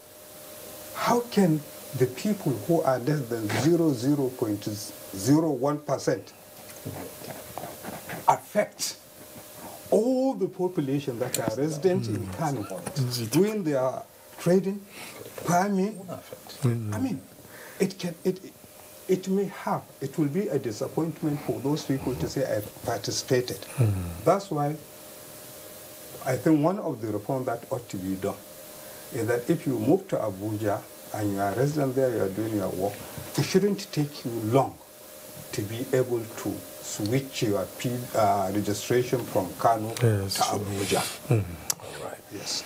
how can the people who are less than 0.01% affect all the population that are resident in Kano doing their trading, farming. I mean, it will be a disappointment for those people to say I participated. That's why I think one of the reforms that ought to be done is that if you move to Abuja and you are a resident there, you are doing your work, it shouldn't take you long to be able to switch your registration from Kano to Abuja. All right. Yes.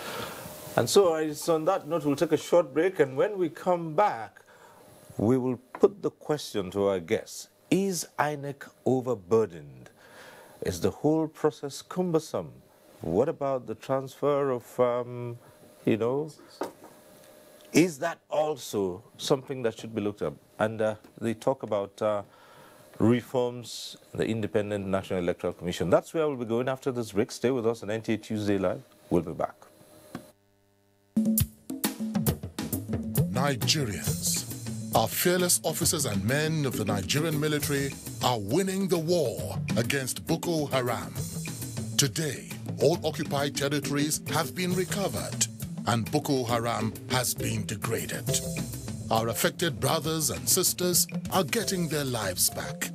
And so it's on that note, we'll take a short break, and when we come back, we will put the question to our guests. Is INEC overburdened? Is the whole process cumbersome? What about the transfer of, is that also something that should be looked at? And they talk about reforms, the Independent National Electoral Commission. That's where we'll be going after this break. Stay with us on NTA Tuesday Live. We'll be back. Nigerians, our fearless officers and men of the Nigerian military are winning the war against Boko Haram. Today, all occupied territories have been recovered and Boko Haram has been degraded. Our affected brothers and sisters are getting their lives back.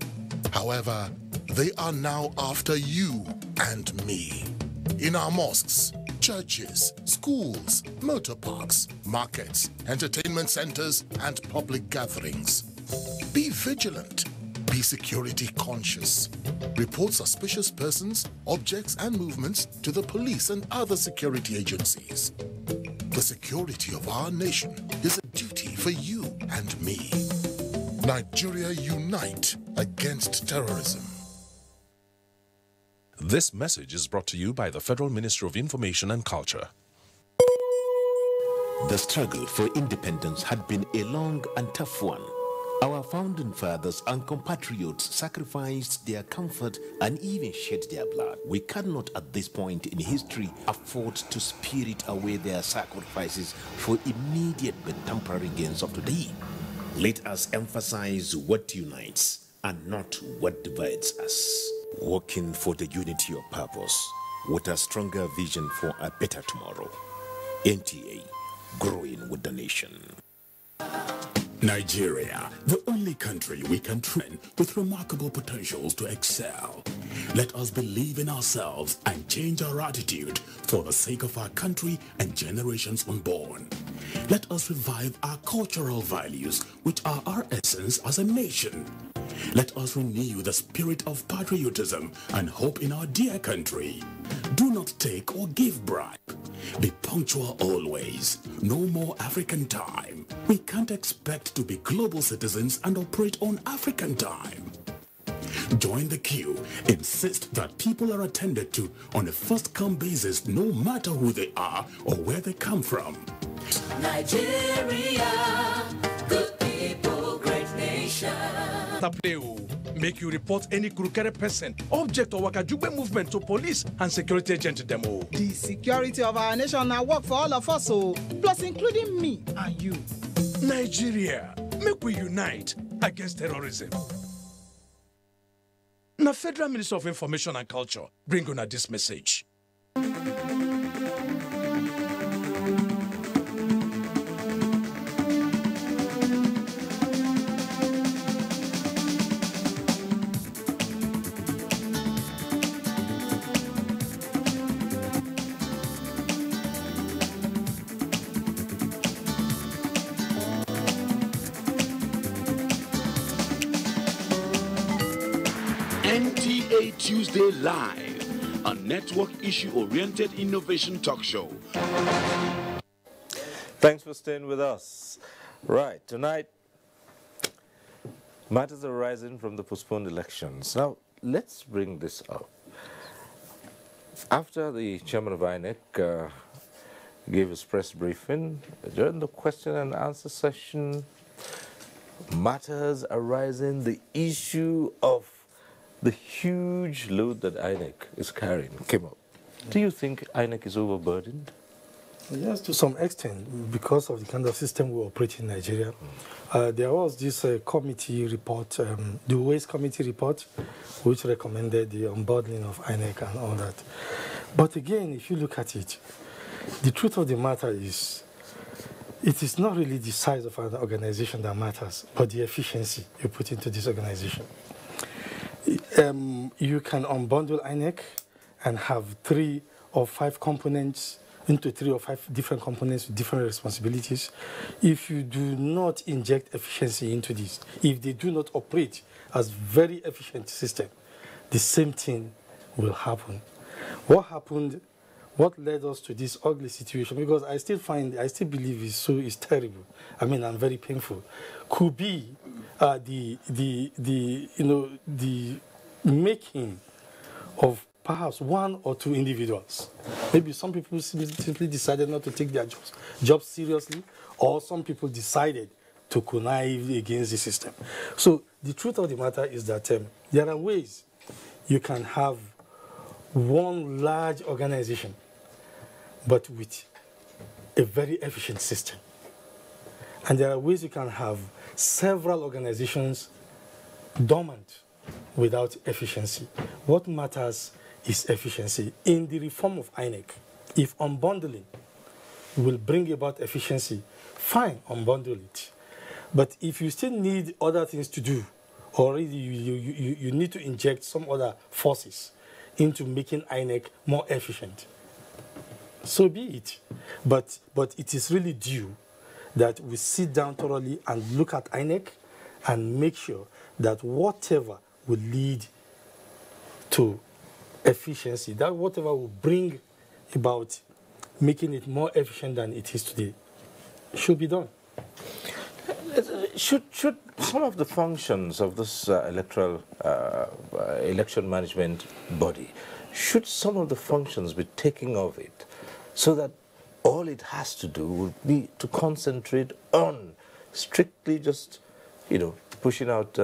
However, they are now after you and me. In our mosques, churches, schools, motor parks, markets, entertainment centers, and public gatherings. Be vigilant. Be security conscious. Report suspicious persons, objects, and movements to the police and other security agencies. The security of our nation is a duty for you and me. Nigeria, unite against terrorism. This message is brought to you by the Federal Ministry of Information and Culture. The struggle for independence had been a long and tough one. Our founding fathers and compatriots sacrificed their comfort and even shed their blood. We cannot at this point in history afford to spirit away their sacrifices for immediate but temporary gains of today. Let us emphasize what unites and not what divides us. Working for the unity of purpose with a stronger vision for a better tomorrow. NTA, growing with the nation. Nigeria, the only country we can train with remarkable potentials to excel. Let us believe in ourselves and change our attitude for the sake of our country and generations unborn. Let us revive our cultural values, which are our essence as a nation. Let us renew the spirit of patriotism and hope in our dear country. Do not take or give bribe. Be punctual always. No more African time. We can't expect to be global citizens and operate on African time. Join the queue. Insist that people are attended to on a first-come basis, no matter who they are or where they come from. Nigeria, good people, great nation. Make you report any crooked person, object or wakajube movement to police and security agent demo. The security of our nation now work for all of us, plus including me and you. Nigeria, make we unite against terrorism. Now, Federal Ministry of Information and Culture bring on this message. NTA Tuesday Live, a network issue-oriented innovation talk show. Thanks for staying with us. Right, tonight, matters arising from the postponed elections. Now, let's bring this up. After the chairman of INEC gave his press briefing, during the question and answer session, matters arising, the issue of the huge load that INEC is carrying came up. Do you think INEC is overburdened? Yes, to some extent, because of the kind of system we operate in Nigeria. There was this committee report, the Waste Committee report, which recommended the unbundling of INEC and all that. But again, if you look at it, the truth of the matter is, it is not really the size of an organization that matters, but the efficiency you put into this organization. You can unbundle INEC and have 3 or 5 components into 3 or 5 different components with different responsibilities. If you do not inject efficiency into this, if they do not operate as very efficient system, the same thing will happen. What happened, what led us to this ugly situation, because I still believe it's terrible, I mean, and very painful, could be the making of perhaps 1 or 2 individuals. Maybe some people simply decided not to take their jobs seriously, or some people decided to connive against the system. So the truth of the matter is that there are ways you can have one large organization, but with a very efficient system. And there are ways you can have several organizations dormant without efficiency. What matters is efficiency. In the reform of INEC, if unbundling will bring about efficiency, fine, unbundle it. But if you still need other things to do, or you need to inject some other forces into making INEC more efficient, so be it. But it is really due that we sit down thoroughly and look at INEC and make sure that whatever will lead to efficiency, that whatever will bring about making it more efficient than it is today, should be done. Should some of the functions of this electoral election management body, should some of the functions be taken of it, so that all it has to do would be to concentrate on strictly just, pushing out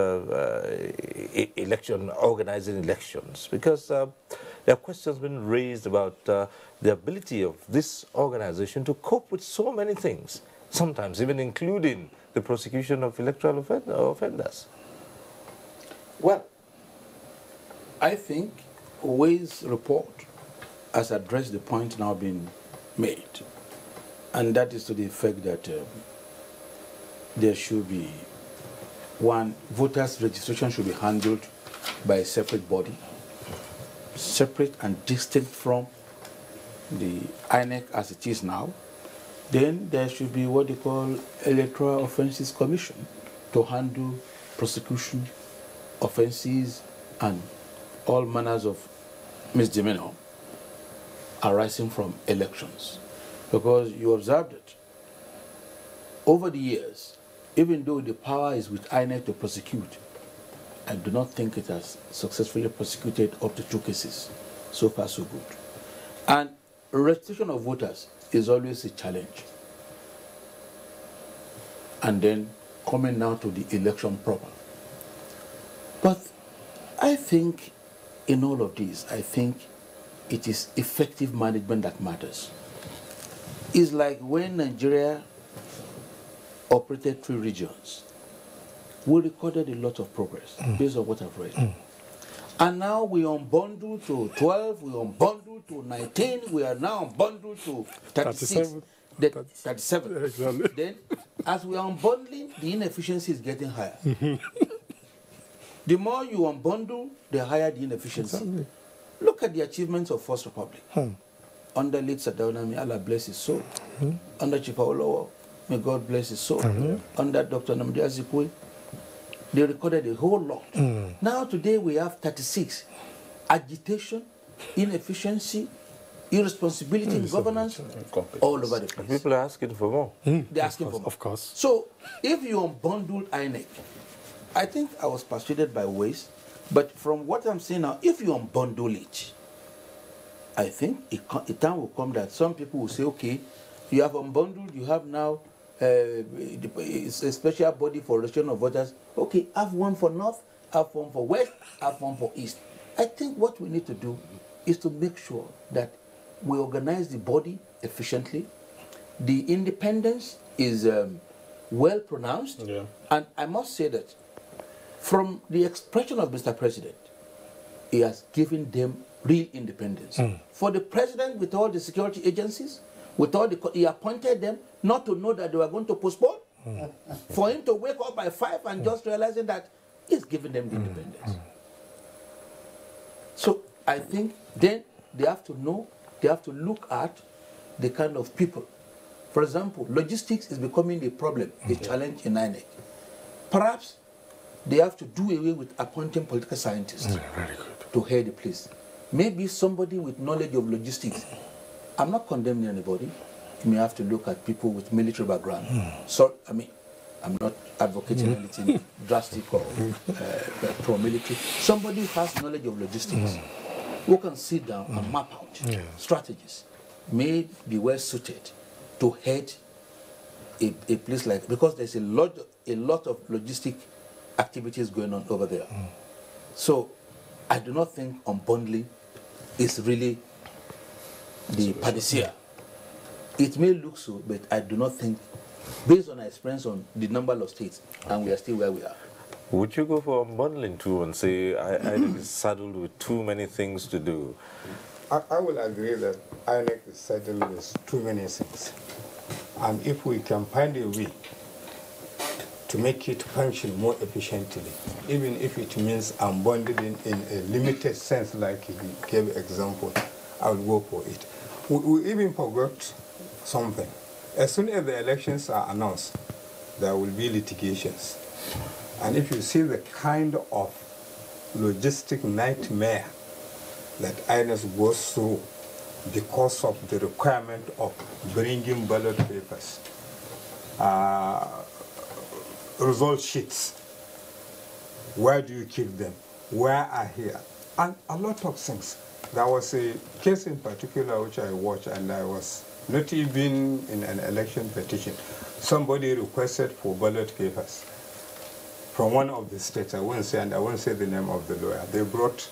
organizing elections? Because there are questions been raised about the ability of this organization to cope with so many things, sometimes even including the prosecution of electoral offenders. Well, I think Way's report has addressed the point now being made, and that is to the effect that there should be voters' registration should be handled by a separate body, separate and distinct from the INEC as it is now. Then there should be what they call Electoral Offences Commission to handle prosecution, offences, and all manners of misdemeanor arising from elections. Because you observed it, over the years, even though the power is with INEC to prosecute, I do not think it has successfully prosecuted up to 2 cases. So far, so good. And registration of voters is always a challenge. And then coming now to the election proper. But I think in all of this, I think it is effective management that matters. It's like when Nigeria operated 3 regions, we recorded a lot of progress based on what I've read. And now we unbundle to 12, we unbundle to 19, we are now unbundled to 36. 37. Then, as we are unbundling, the inefficiency is getting higher. The more you unbundle, the higher the inefficiency. Exactly. Look at the achievements of First Republic. Under late Sadauna, may Allah bless his soul. Under Chief Awolowo, may God bless his soul. Under Dr. Nnamdi Azikiwe, they recorded a whole lot. Now today we have 36. Agitation, inefficiency, irresponsibility in governance, all over the place. People are asking for more. They're asking for more. Of course. So if you unbundle INEC, I think I was persuaded by Ways, but from what I'm saying now, if you unbundle it, I think a time will come that some people will say, okay, you have unbundled, you have now it's a special body for registration of voters. Okay, have one for North, have one for West, have one for East. I think what we need to do is to make sure that we organize the body efficiently, The independence is well pronounced, and I must say that from the expression of Mr. President, he has given them real independence. For the president, with all the security agencies, with all the, he appointed them not to know that they were going to postpone. For him to wake up by 5 and just realizing that he's giving them the independence. So I think then they have to know, they have to look at the kind of people. For example, logistics is becoming a problem, a challenge in INEC. Perhaps they have to do away with appointing political scientists to head the place. Maybe somebody with knowledge of logistics. I'm not condemning anybody. You may have to look at people with military background. So, I mean, I'm not advocating anything drastic or pro-military. Somebody who has knowledge of logistics, who can sit down and map out strategies, may be well suited to head a place like, because there's a lot of logistic activities going on over there. So I do not think unbundling is really the panacea. It may look so, but I do not think, based on our experience on the number of states, and we are still where we are. Would you go for unbundling too and say INEC is saddled with too many things to do? I will agree that INEC is saddled with too many things. And if we can find a way to make it function more efficiently, even if it means unbundling in a limited sense, like you gave example, I will go for it. We even forgot something. As soon as the elections are announced, there will be litigations. And if you see the kind of logistic nightmare that INEC goes through because of the requirement of bringing ballot papers, result sheets, where do you keep them, where are here, and a lot of things. There was a case in particular which I watched, and I was not even in an election petition. Somebody requested for ballot papers from one of the states. I won't say the name of the lawyer. They brought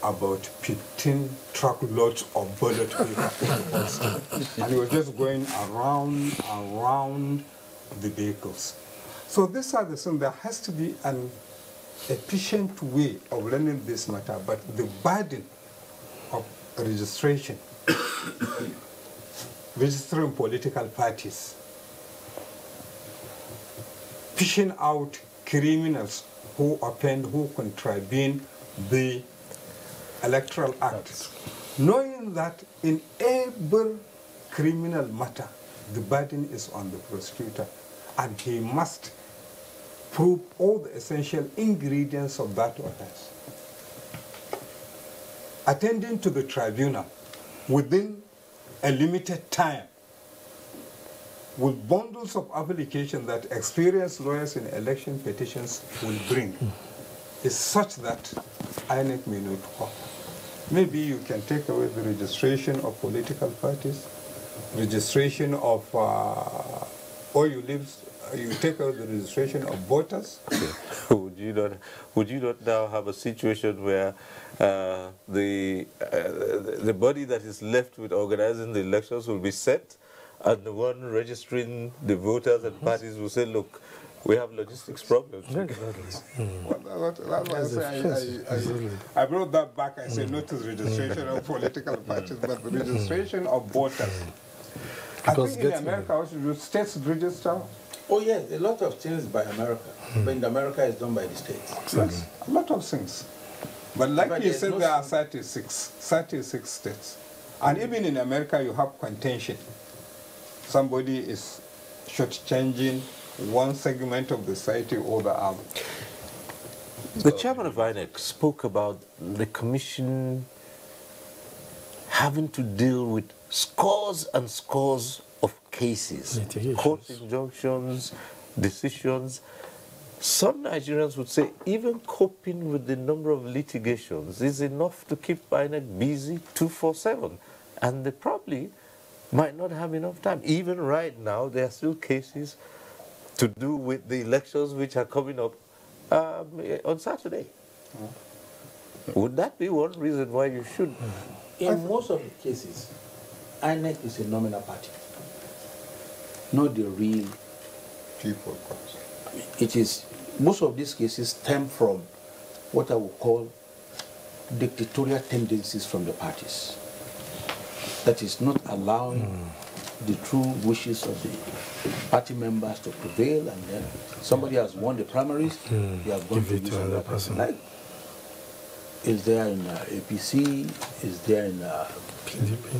about 15 truckloads of ballot papers. And he was just going around and around the vehicles. So these are the things. There has to be an efficient way of learning this matter, but the burden of registration, registering political parties, fishing out criminals who offend, who contravene the Electoral Act, knowing that in every criminal matter, the burden is on the prosecutor, and he must prove all the essential ingredients of that offense. Attending to the tribunal within a limited time with bundles of applications that experienced lawyers in election petitions will bring is such that INEC may not cope. Maybe you can take away the registration of political parties, registration of, or you take away the registration of voters. Would you not now have a situation where the body that is left with organizing the elections will be set, and the one registering the voters and parties will say, look, we have logistics problems. I brought that back. I said not the registration of political parties, but the registration of voters. I think in America, also, do states register? Oh yes, a lot of things by America. But in America, it's done by the states. Yes, a lot of things. But like you said, there are 36 states. And even in America, you have contention. Somebody is shortchanging one segment of the society or the other. The chairman of INEC spoke about the commission having to deal with scores and scores of cases, court injunctions, decisions. Some Nigerians would say even coping with the number of litigations is enough to keep INEC busy 24/7, and they probably might not have enough time. Even right now, there are still cases to do with the elections which are coming up on Saturday. Would that be one reason why you should? In most of the cases, INEC is a nominal party. not the real people. It is, most of these cases stem from what I would call dictatorial tendencies from the parties. That is not allowing the true wishes of the party members to prevail, and then somebody has won the primaries, they have gone to use another person. Like, is there in APC, is there in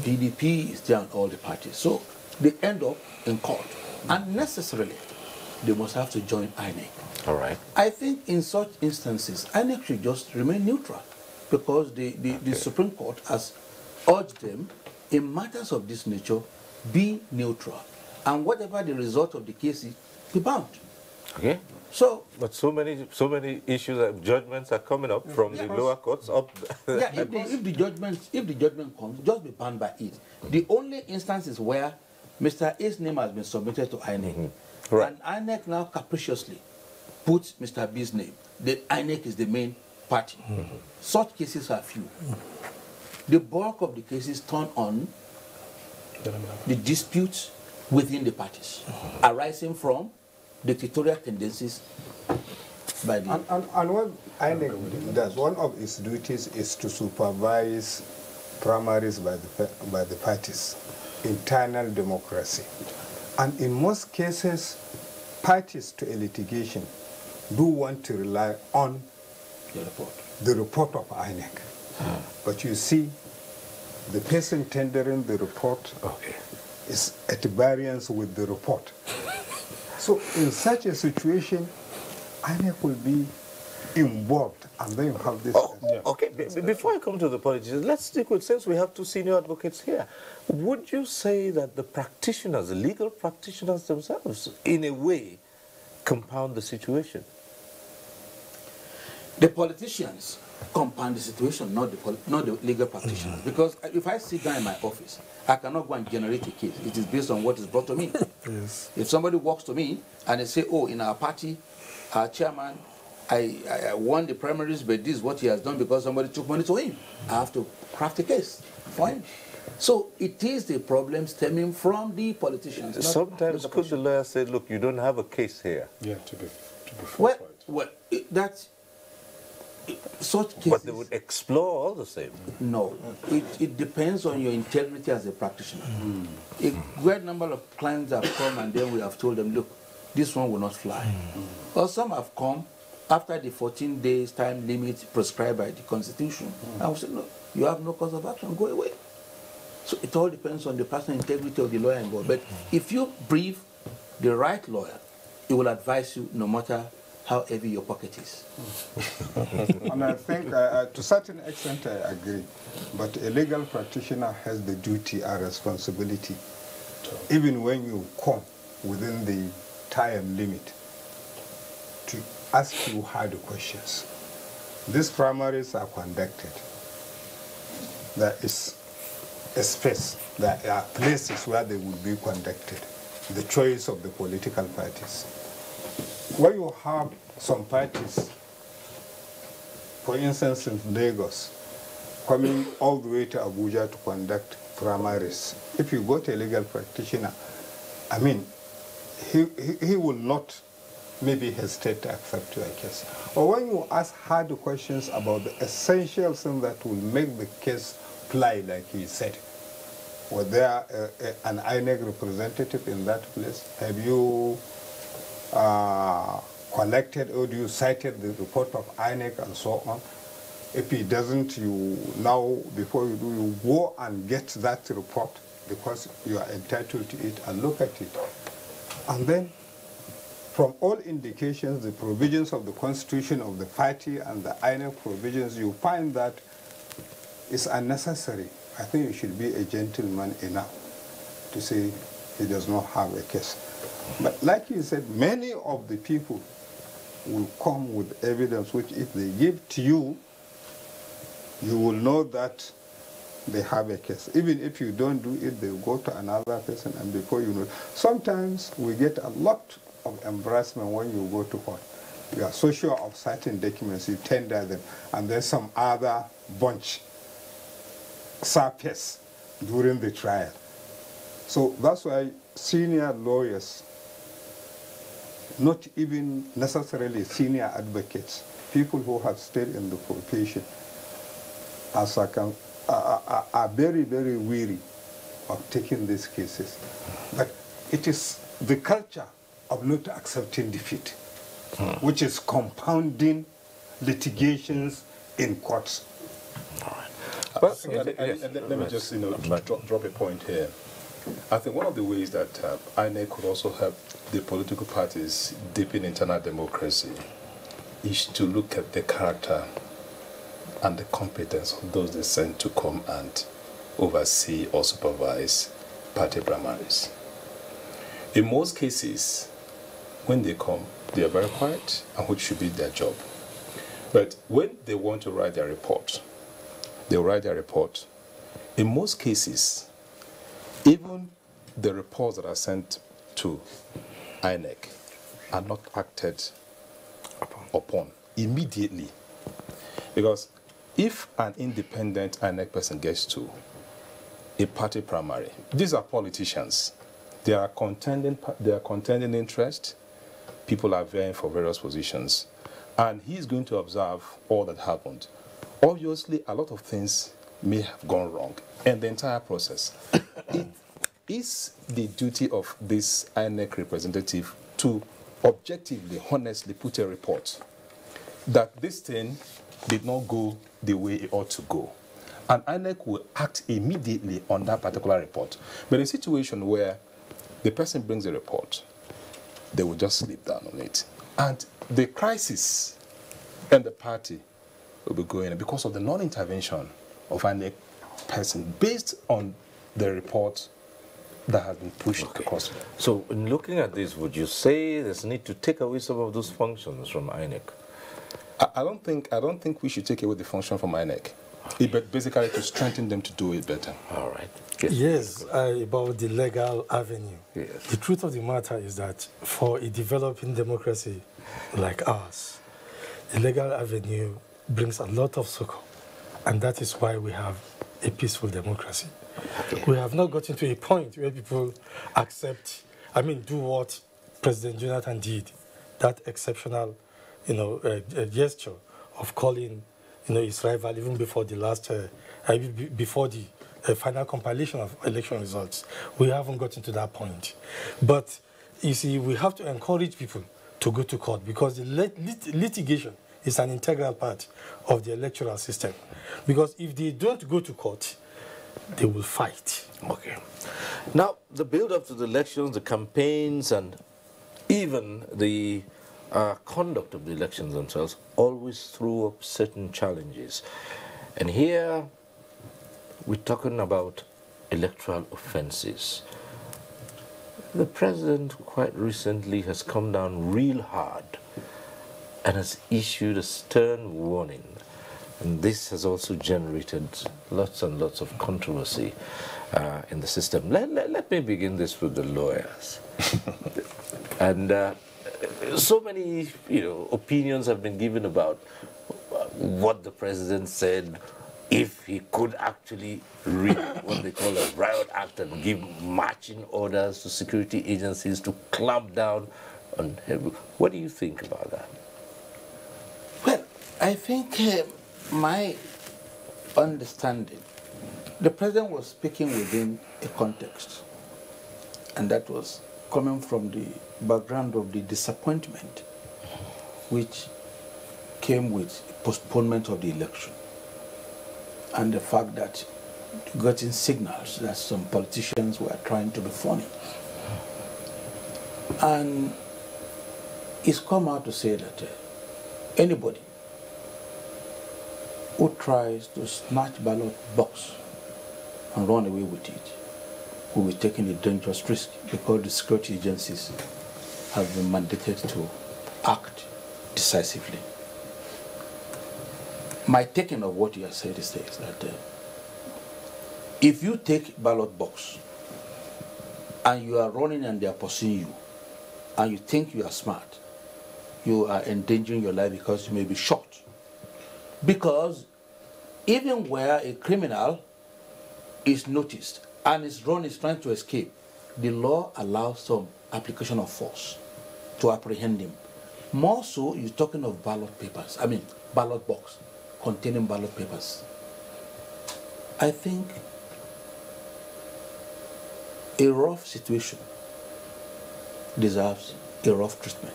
PDP, is there in all the parties. So they end up in court. And necessarily, they must have to join INEC. All right. I think in such instances, INEC should just remain neutral, because the Supreme Court has urged them, in matters of this nature, be neutral. And whatever the result of the case is, be bound. Okay. So, but so many issues, judgments are coming up from the lower courts up. Yeah, if the judgment comes, just be bound by it. The only instances where Mr. A's name has been submitted to INEC, right, and INEC now capriciously puts Mr. B's name, then INEC is the main party. Such cases are few. The bulk of the cases turn on the disputes within the parties, arising from dictatorial tendencies by the... And what INEC does, one of its duties is to supervise primaries by the parties, internal democracy. And in most cases, parties to a litigation do want to rely on the report of INEC. But you see, the person tendering the report is at variance with the report. So in such a situation, INEC will be involved, and then you have this... Okay, before I come to the politicians, let's stick with, since we have two senior advocates here, would you say that the practitioners, the legal practitioners themselves, in a way, compound the situation? The politicians compound the situation, not the legal practitioners. Because if I sit down in my office, I cannot go and generate a case. It is based on what is brought to me. Yes. If somebody walks to me and they say, oh, in our party, our chairman, I won the primaries, but this is what he has done because somebody took money to him, I have to craft a case for him. So it is the problem stemming from the politicians. Sometimes could the lawyer say, look, you don't have a case here? Yeah, to be forthright. Well, that's... Such cases, but they would explore all the same. No, it depends on your integrity as a practitioner. A great number of clients have come and then we have told them, look, this one will not fly. Or some have come after the 14 days time limit prescribed by the Constitution. I will say, no, you have no cause of action, go away. So it all depends on the personal integrity of the lawyer involved. But if you brief the right lawyer, he will advise you no matter how heavy your pocket is. And I think, to a certain extent, I agree. But a legal practitioner has the duty and responsibility, even when you come within the time limit, to ask you hard questions. These primaries are conducted. There is a space, there are places where they will be conducted, the choice of the political parties. Where you have some parties, for instance in Lagos, coming all the way to Abuja to conduct primaries, if you go to a legal practitioner, I mean, he will not maybe hesitate to accept your case. Or when you ask hard questions about the essential thing that will make the case fly, like he said, was there an INEC representative in that place? Have you collected or do you cited the report of INEC and so on? If he doesn't, you now, before you do, you go and get that report because you are entitled to it and look at it. And then, from all indications, the provisions of the constitution of the party and the INEC provisions, you find that it's unnecessary. I think you should be a gentleman enough to say he does not have a case. But like you said, many of the people will come with evidence which if they give to you, you will know that they have a case. Even if you don't do it, they go to another person and before you know. Sometimes we get a lot of embarrassment when you go to court. You are so sure of certain documents, you tender them, and there's some other bunch surface during the trial. So that's why senior lawyers, not even necessarily senior advocates, people who have stayed in the profession, are very, very weary of taking these cases. But it is the culture of not accepting defeat, which is compounding litigations in courts. Let me just drop a point here. I think one of the ways that INEC could also help the political parties deepen internal democracy is to look at the character and the competence of those they send to come and oversee or supervise party primaries. In most cases, when they come, they are very quiet, and which should be their job. But when they want to write their report, they write their report. In most cases, even the reports that are sent to INEC are not acted upon immediately. Because if an independent INEC person gets to a party primary, these are politicians. They are contending interest. People are vying for various positions. And he's going to observe all that happened. Obviously, a lot of things may have gone wrong in the entire process. It is the duty of this INEC representative to objectively, honestly put a report that this thing did not go the way it ought to go. And INEC will act immediately on that particular report. But in a situation where the person brings a report, they will just sleep down on it. And the crisis in the party will be going because of the non-intervention of INEC person based on the report that has been pushed across. So in looking at this, would you say there's a need to take away some of those functions from INEC? I don't think we should take away the function from INEC. But basically to strengthen them to do it better. All right. Yes, about the legal avenue. Yes. The truth of the matter is that for a developing democracy like ours, the legal avenue brings a lot of succor, and that is why we have a peaceful democracy. Okay. We have not gotten to a point where people do what President Jonathan did, that exceptional, gesture of calling, his rival even before the last, before the final compilation of election results. We haven't gotten to that point. But, you see, we have to encourage people to go to court because the litigation is an integral part of the electoral system. Because if they don't go to court, they will fight. Okay. Now, the build-up to the elections, the campaigns, and even the conduct of the elections themselves always threw up certain challenges. And here, we're talking about electoral offenses. The president quite recently has come down real hard and has issued a stern warning. And this has also generated lots and lots of controversy in the system. Let me begin this with the lawyers. And so many opinions have been given about what the president said, if he could actually read what they call a riot act and give marching orders to security agencies to clamp down on him. What do you think about that? Well, I think my understanding, the president was speaking within a context, and that was coming from the background of the disappointment which came with postponement of the election, and the fact that getting signals that some politicians were trying to be funny. And he's come out to say that anybody who tries to snatch ballot box and run away with it will be taking a dangerous risk because the security agencies have been mandated to act decisively. My taking of what you have said is this, that if you take ballot box and you are running and they are pursuing you and you think you are smart, you are endangering your life because you may be shot. Because even where a criminal is noticed and is trying to escape, the law allows some application of force to apprehend him. More so, you're talking of ballot papers, ballot box containing ballot papers. I think a rough situation deserves a rough treatment.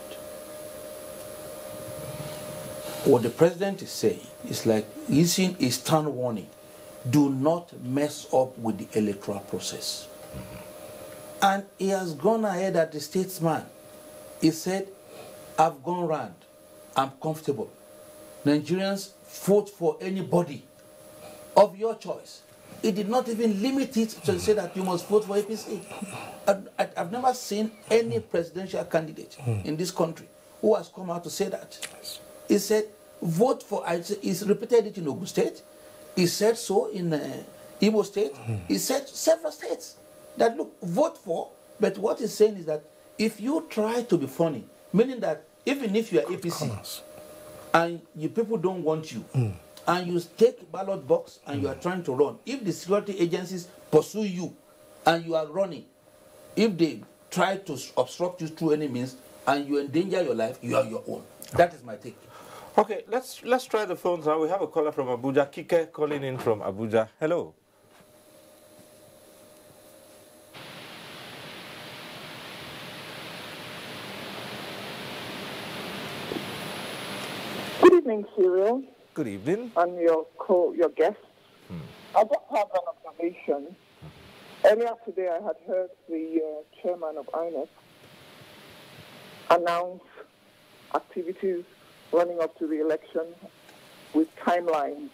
What the president is saying is like using a stern warning. Do not mess up with the electoral process. And he has gone ahead as the statesman. He said, I've gone round. I'm comfortable. Nigerians, vote for anybody of your choice. He did not even limit it to say that you must vote for APC. I've never seen any presidential candidate in this country who has come out to say that. He said, vote for, he's repeated it in Ogun State. He said so in Igbo State. He said several states that, look, vote for, but what he's saying is that if you try to be funny, meaning that even if you are APC and you people don't want you, and you take ballot box and you are trying to run, if the security agencies pursue you and you are running, if they try to obstruct you through any means and you endanger your life, you are your own. That is my take. Okay, let's try the phones now. We have a caller from Abuja. Kike calling in from Abuja. Hello. Good evening, Cyril. Good evening. And your guests. I just have an observation. Earlier today, I had heard the chairman of INEC announce activities running up to the election with timelines,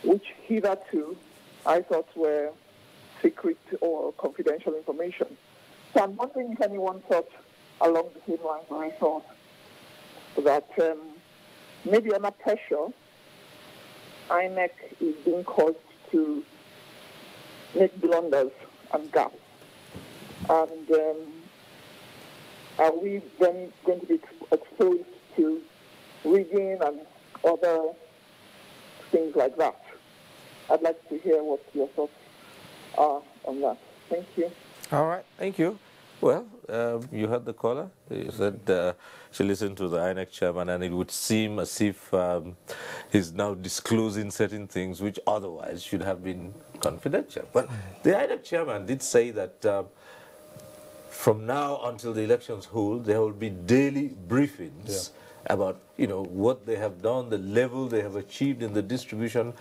which hitherto I thought were secret or confidential information. So I'm wondering if anyone thought along the same lines, or I thought that maybe under pressure, INEC is being caused to make blunders and gaps. And are we then going to be exposed to rigging and other things like that? I'd like to hear what your thoughts are on that. Thank you. All right, thank you. Well, you heard the caller. He said she listened to the INEC chairman, and it would seem as if he's now disclosing certain things which otherwise should have been confidential. But the INEC chairman did say that from now until the elections hold, there will be daily briefings about, what they have done, the level they have achieved in the distribution.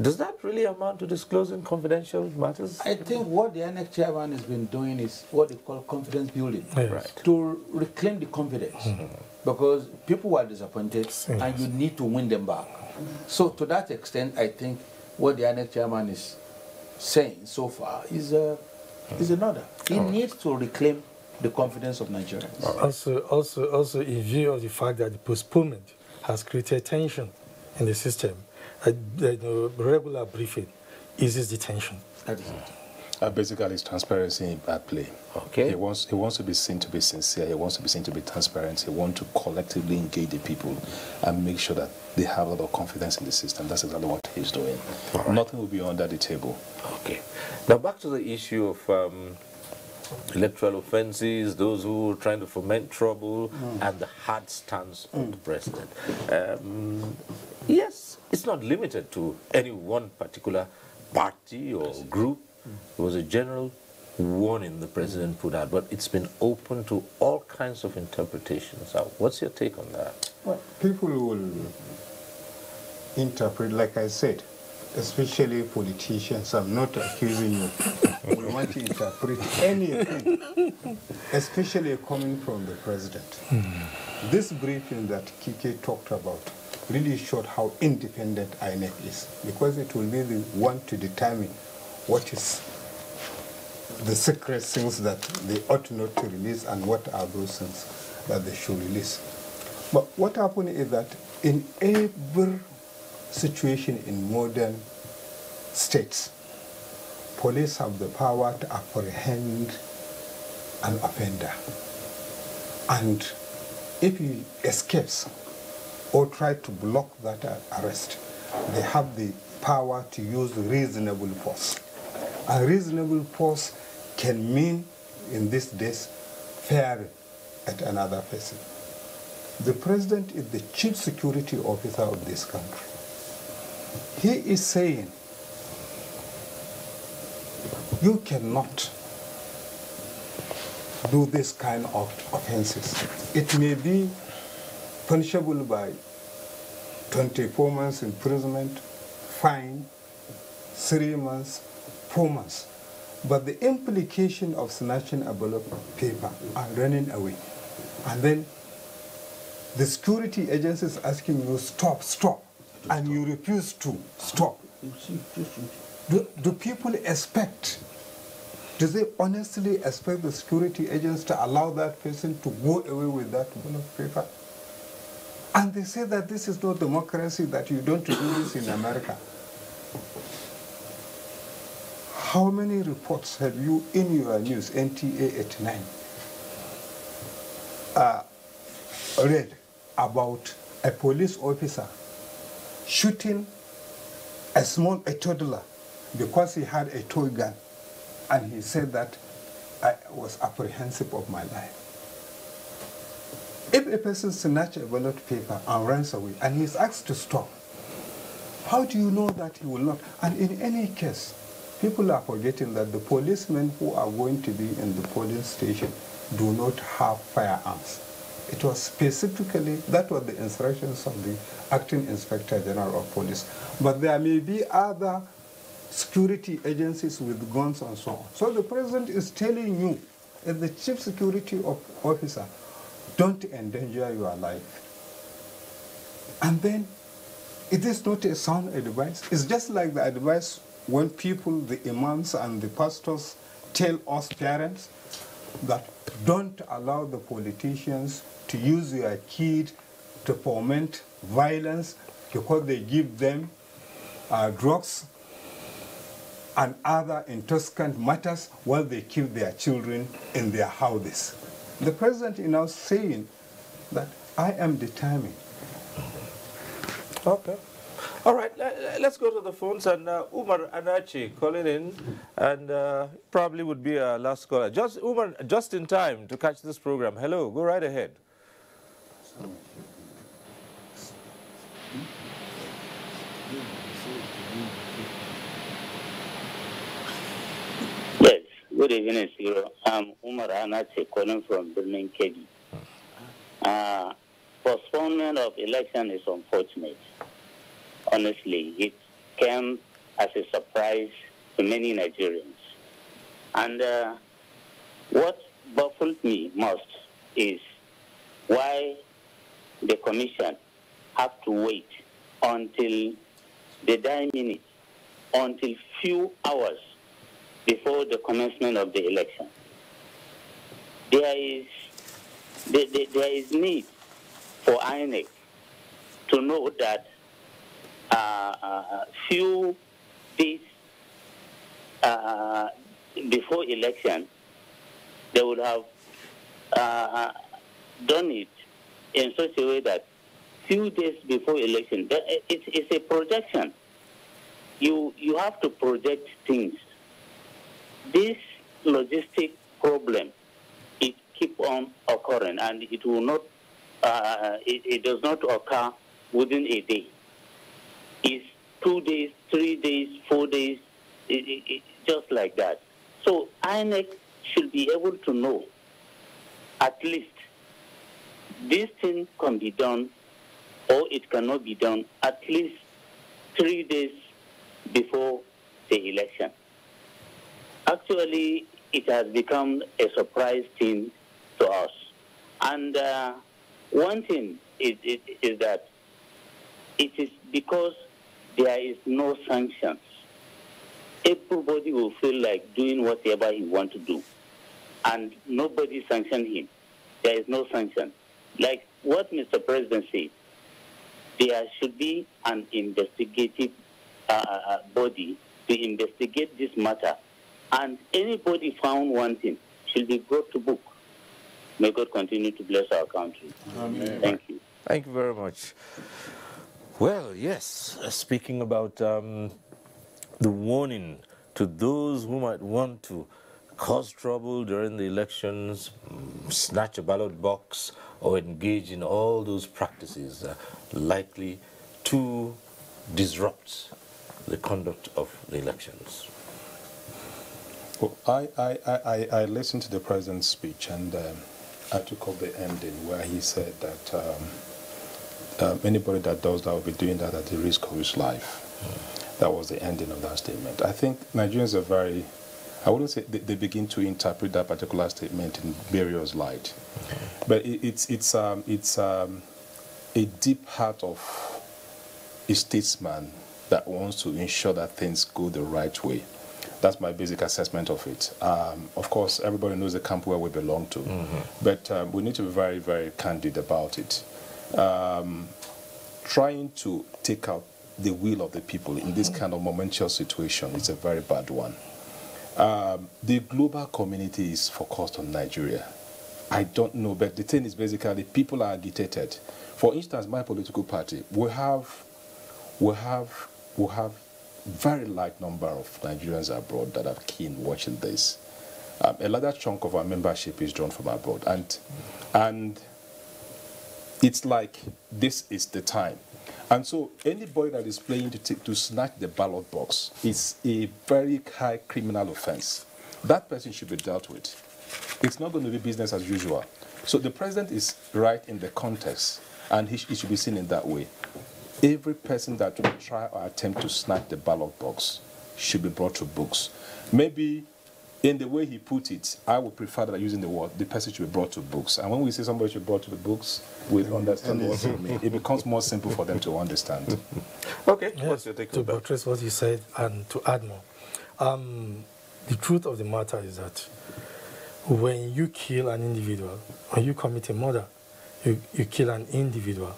Does that really amount to disclosing confidential matters? I think what the INEC chairman has been doing is what they call confidence building, right, to reclaim the confidence, because people were disappointed and you need to win them back. So to that extent, I think what the INEC chairman is saying so far is another. He needs to reclaim the confidence of Nigerians. Also, in view of the fact that the postponement has created tension in the system, regular briefing eases the tension. That is it. Basically, it's transparency at play. Okay. He wants to be seen to be sincere. He wants to be seen to be transparent. He wants to collectively engage the people and make sure that they have a lot of confidence in the system. That's exactly what he's doing. Right. Nothing will be under the table. Okay. Now back to the issue of electoral offences, those who are trying to foment trouble, and the hard stance of the president. Yes, it's not limited to any one particular party or group. It was a general warning the president put out, but it's been open to all kinds of interpretations. What's your take on that? Well, people will interpret, like I said, especially politicians. I'm not accusing you. We want to interpret anything, especially coming from the president. This briefing that Kike talked about really showed how independent INEC is, because it will be the one to determine what is the secret things that they ought not to release and what are those things that they should release. But what happened is that in every situation in modern states, police have the power to apprehend an offender. And if he escapes or try to block that arrest, they have the power to use reasonable force. A reasonable force can mean in these days firing at another person. The president is the chief security officer of this country. He is saying you cannot do this kind of offenses. It may be punishable by 24 months imprisonment, fine, 3 months, 4 months. But the implication of snatching a ballot paper and running away, and then the security agencies asking you, stop, stop, and you refuse to stop. Do people expect, do they honestly expect the security agents to allow that person to go away with that ballot paper? And they say that this is not democracy, that you don't do this in America. How many reports have you in your news, NTA 89, read about a police officer shooting a toddler because he had a toy gun, and he said that I was apprehensive of my life? If a person snatches a ballot paper and runs away and he is asked to stop, how do you know that he will not? And in any case, people are forgetting that the policemen who are going to be in the polling station do not have firearms. It was specifically, that was the instructions of the Acting Inspector General of Police. But there may be other security agencies with guns and so on. So the president is telling you, as the chief security officer, don't endanger your life. And then, it is not a sound advice. It's just like the advice when people, the imams and the pastors, tell us parents that don't allow the politicians to use your kid to foment violence because they give them drugs and other intoxicant matters while they keep their children in their houses. The president is now saying that I am determined. Okay. All right, let's go to the phones, and Umar Anachi calling in, and probably would be our last caller. Umar, just in time to catch this program. Hello, go right ahead. Yes, good evening, Siro. I'm Umar Anachi calling from Birmingham, Kebbi. Postponement of election is unfortunate. Honestly, it came as a surprise to many Nigerians. And what baffled me most is why the commission have to wait until the dying minute, until few hours before the commencement of the election. There is need for INEC to know that few days before election, they would have done it in such a way that few days before election, it's a projection. You have to project things. This logistic problem, it keep on occurring, and it will not. It does not occur within a day. It's 2 days, 3 days, 4 days, just like that. So INEC should be able to know at least this thing can be done or it cannot be done at least 3 days before the election. Actually, it has become a surprise thing to us. And one thing is that it is because there is no sanctions. Everybody will feel like doing whatever he wants to do. And nobody sanctions him. There is no sanction. Like what Mr. President said, there should be an investigative body to investigate this matter. And anybody found wanting should be brought to book. May God continue to bless our country. Amen. Thank you. Thank you very much. Well, yes, speaking about the warning to those who might want to cause trouble during the elections, snatch a ballot box, or engage in all those practices likely to disrupt the conduct of the elections? Well, I listened to the president's speech, and I took up the ending where he said that anybody that does that will be doing that at the risk of his life. That was the ending of that statement. I think Nigerians are very, I wouldn't say they begin to interpret that particular statement in various light, but it's a deep heart of a statesman that wants to ensure that things go the right way. That's my basic assessment of it. Of course, everybody knows the camp where we belong to, but we need to be very, very candid about it. Trying to take out the will of the people in this kind of momentous situation is a very bad one. The global community is focused on Nigeria. I don't know, but the thing is basically people are agitated. For instance, my political party, we have very large number of Nigerians abroad that are keen watching this. A larger chunk of our membership is drawn from abroad, and it's like this is the time. And so anybody that is playing to snatch the ballot box is a very high criminal offense. That person should be dealt with. It's not going to be business as usual. So the president is right in the context, and he should be seen in that way. Every person that will try or attempt to snatch the ballot box should be brought to books. Maybe in the way he put it, I would prefer that using the word, the person should be brought to books. And when we say somebody should be brought to the books, we understand what it means. It becomes more simple for them to understand. Okay, yes, what's your take to buttress what you said and to add more. The truth of the matter is that when you kill an individual, when you commit a murder, you kill an individual.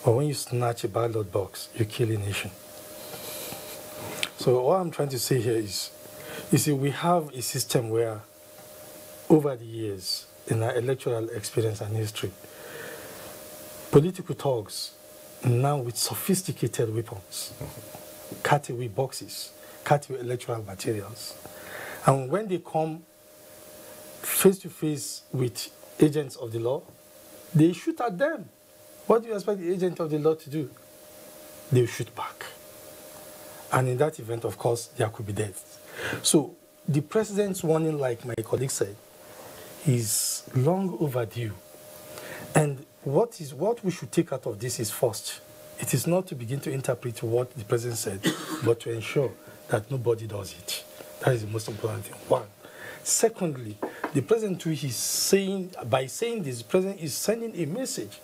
But when you snatch a ballot box, you kill a nation. So what I'm trying to say here is, you see, we have a system where, over the years, in our electoral experience and history, political thugs, now with sophisticated weapons, cut away boxes, cut away electoral materials. And when they come face to face with agents of the law, they shoot at them. What do you expect the agent of the law to do? They will shoot back. And in that event, of course, there could be death. So the president's warning, like my colleague said, is long overdue. And what we should take out of this is first, it is not to begin to interpret what the president said, but to ensure that nobody does it. That is the most important thing. One. Secondly, the president too is saying, by saying this, the president is sending a message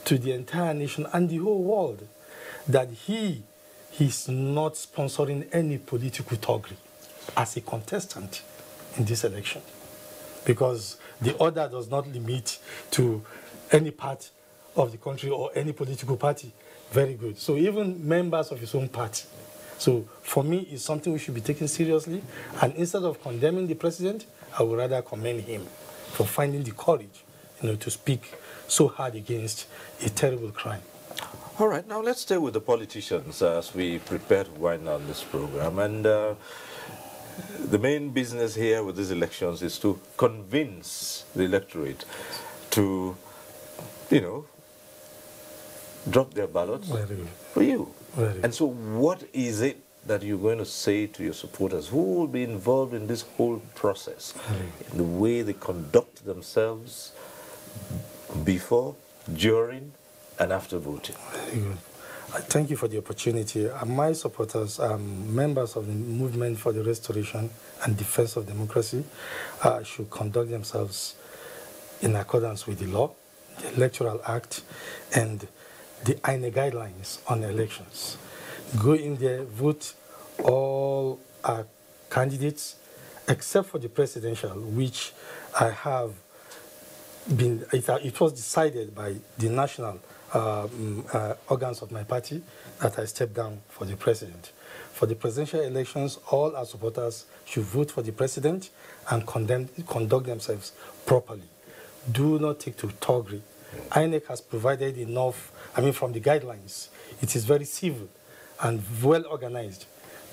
to the entire nation and the whole world that he's not sponsoring any political thuggery as a contestant in this election, because the order does not limit to any part of the country or any political party. Very good. So even members of his own party. So for me, it's something we should be taking seriously. And instead of condemning the president, I would rather commend him for finding the courage, to speak so hard against a terrible crime. All right, now let's stay with the politicians as we prepare to wind down this program. And the main business here with these elections is to convince the electorate to, drop their ballots for you. And so what is it that you're going to say to your supporters who will be involved in this whole process, in the way they conduct themselves before, during, and after voting? Very good. Thank you for the opportunity. My supporters are members of the movement for the restoration and defense of democracy, should conduct themselves in accordance with the law, the Electoral Act, and the INEC guidelines on elections. Go in there, vote all our candidates, except for the presidential, which I have been, it was decided by the national organs of my party that I stepped down for the president. For the presidential elections, all our supporters should vote for the president and conduct themselves properly. Do not take to thuggery. INEC has provided enough, from the guidelines. It is very civil and well organized.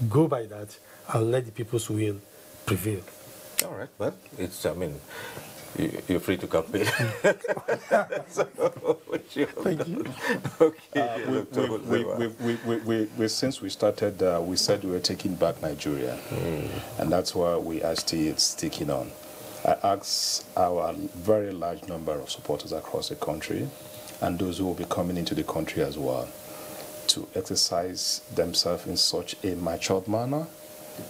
Go by that and let the people's will prevail. All right, well, it's, I mean, you're free to campaign. Thank you. Okay. Since we started, we said we were taking back Nigeria, and that's why we are still sticking on. I asked our very large number of supporters across the country, and those who will be coming into the country as well, to exercise themselves in such a matured manner.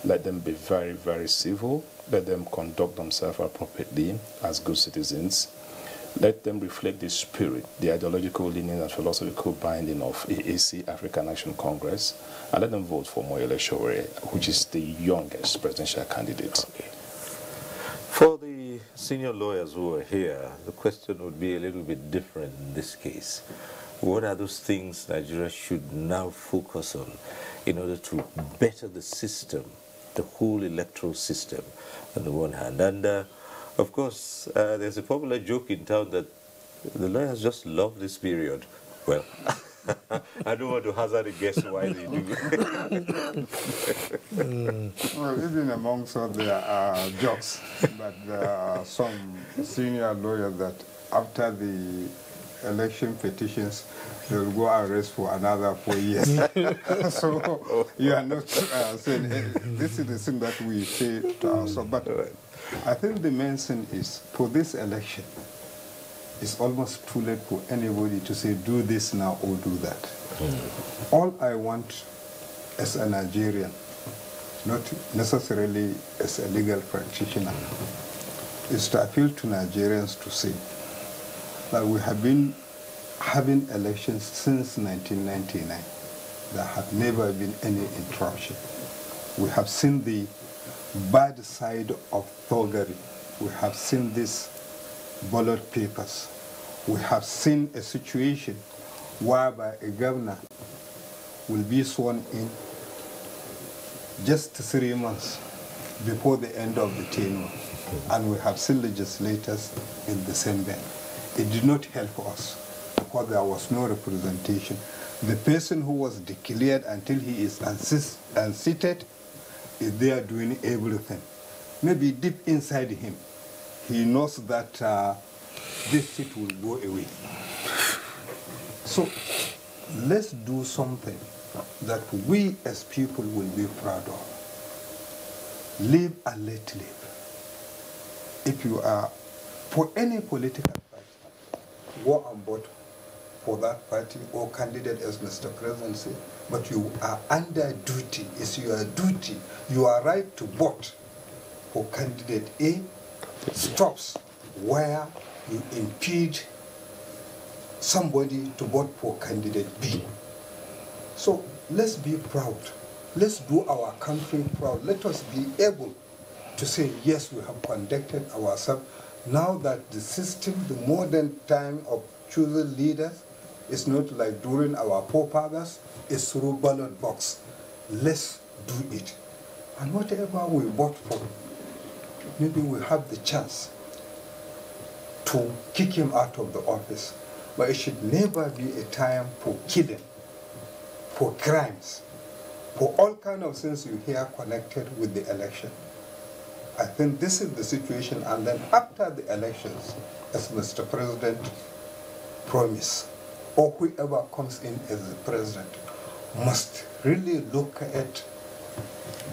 Let them be very, very civil. Let them conduct themselves appropriately as good citizens. Let them reflect the spirit, the ideological leaning and philosophical binding of AAC, African Action Congress, and let them vote for Moyele Sowore, which is the youngest presidential candidate. Okay. For the senior lawyers who are here, the question would be a little bit different in this case. What are those things Nigeria should now focus on in order to better the system, the whole electoral system, on the one hand? And of course, there's a popular joke in town that the lawyers just love this period. Well, I don't want to hazard a guess why they do. Well, even amongst other jokes, but there are some senior lawyers that after the election petitions, they will go and rest for another 4 years. So you are not saying this is the thing that we say to ourselves. But I think the main thing is for this election, it's almost too late for anybody to say do this now or do that. All I want as a Nigerian, not necessarily as a legal practitioner, is to appeal to Nigerians to say that we have been having elections since 1999. There have never been any interruption. We have seen the bad side of thuggery. We have seen these ballot papers. We have seen a situation whereby a governor will be sworn in just 3 months before the end of the tenure. And we have seen legislators in the same vein. It did not help us because there was no representation. The person who was declared until he is unseated is there doing everything. Maybe deep inside him, he knows that this seat will go away. So let's do something that we as people will be proud of. Live and let live. If you are for any political party, go and vote for that party or candidate, as Mr. President said, but you are under duty. It's your duty. You are right to vote for candidate A. Stops where you impede somebody to vote for candidate B. So let's be proud. Let's do our country proud. Let us be able to say, yes, we have conducted ourselves. Now that the system, the modern time of choosing leaders, is not like during our forefathers, it's through ballot box. Let's do it. And whatever we vote for, maybe we have the chance to kick him out of the office. But it should never be a time for killing, for crimes, for all kinds of things you hear connected with the election. I think this is the situation, and then after the elections, as Mr. President promised, or whoever comes in as the president, must really look at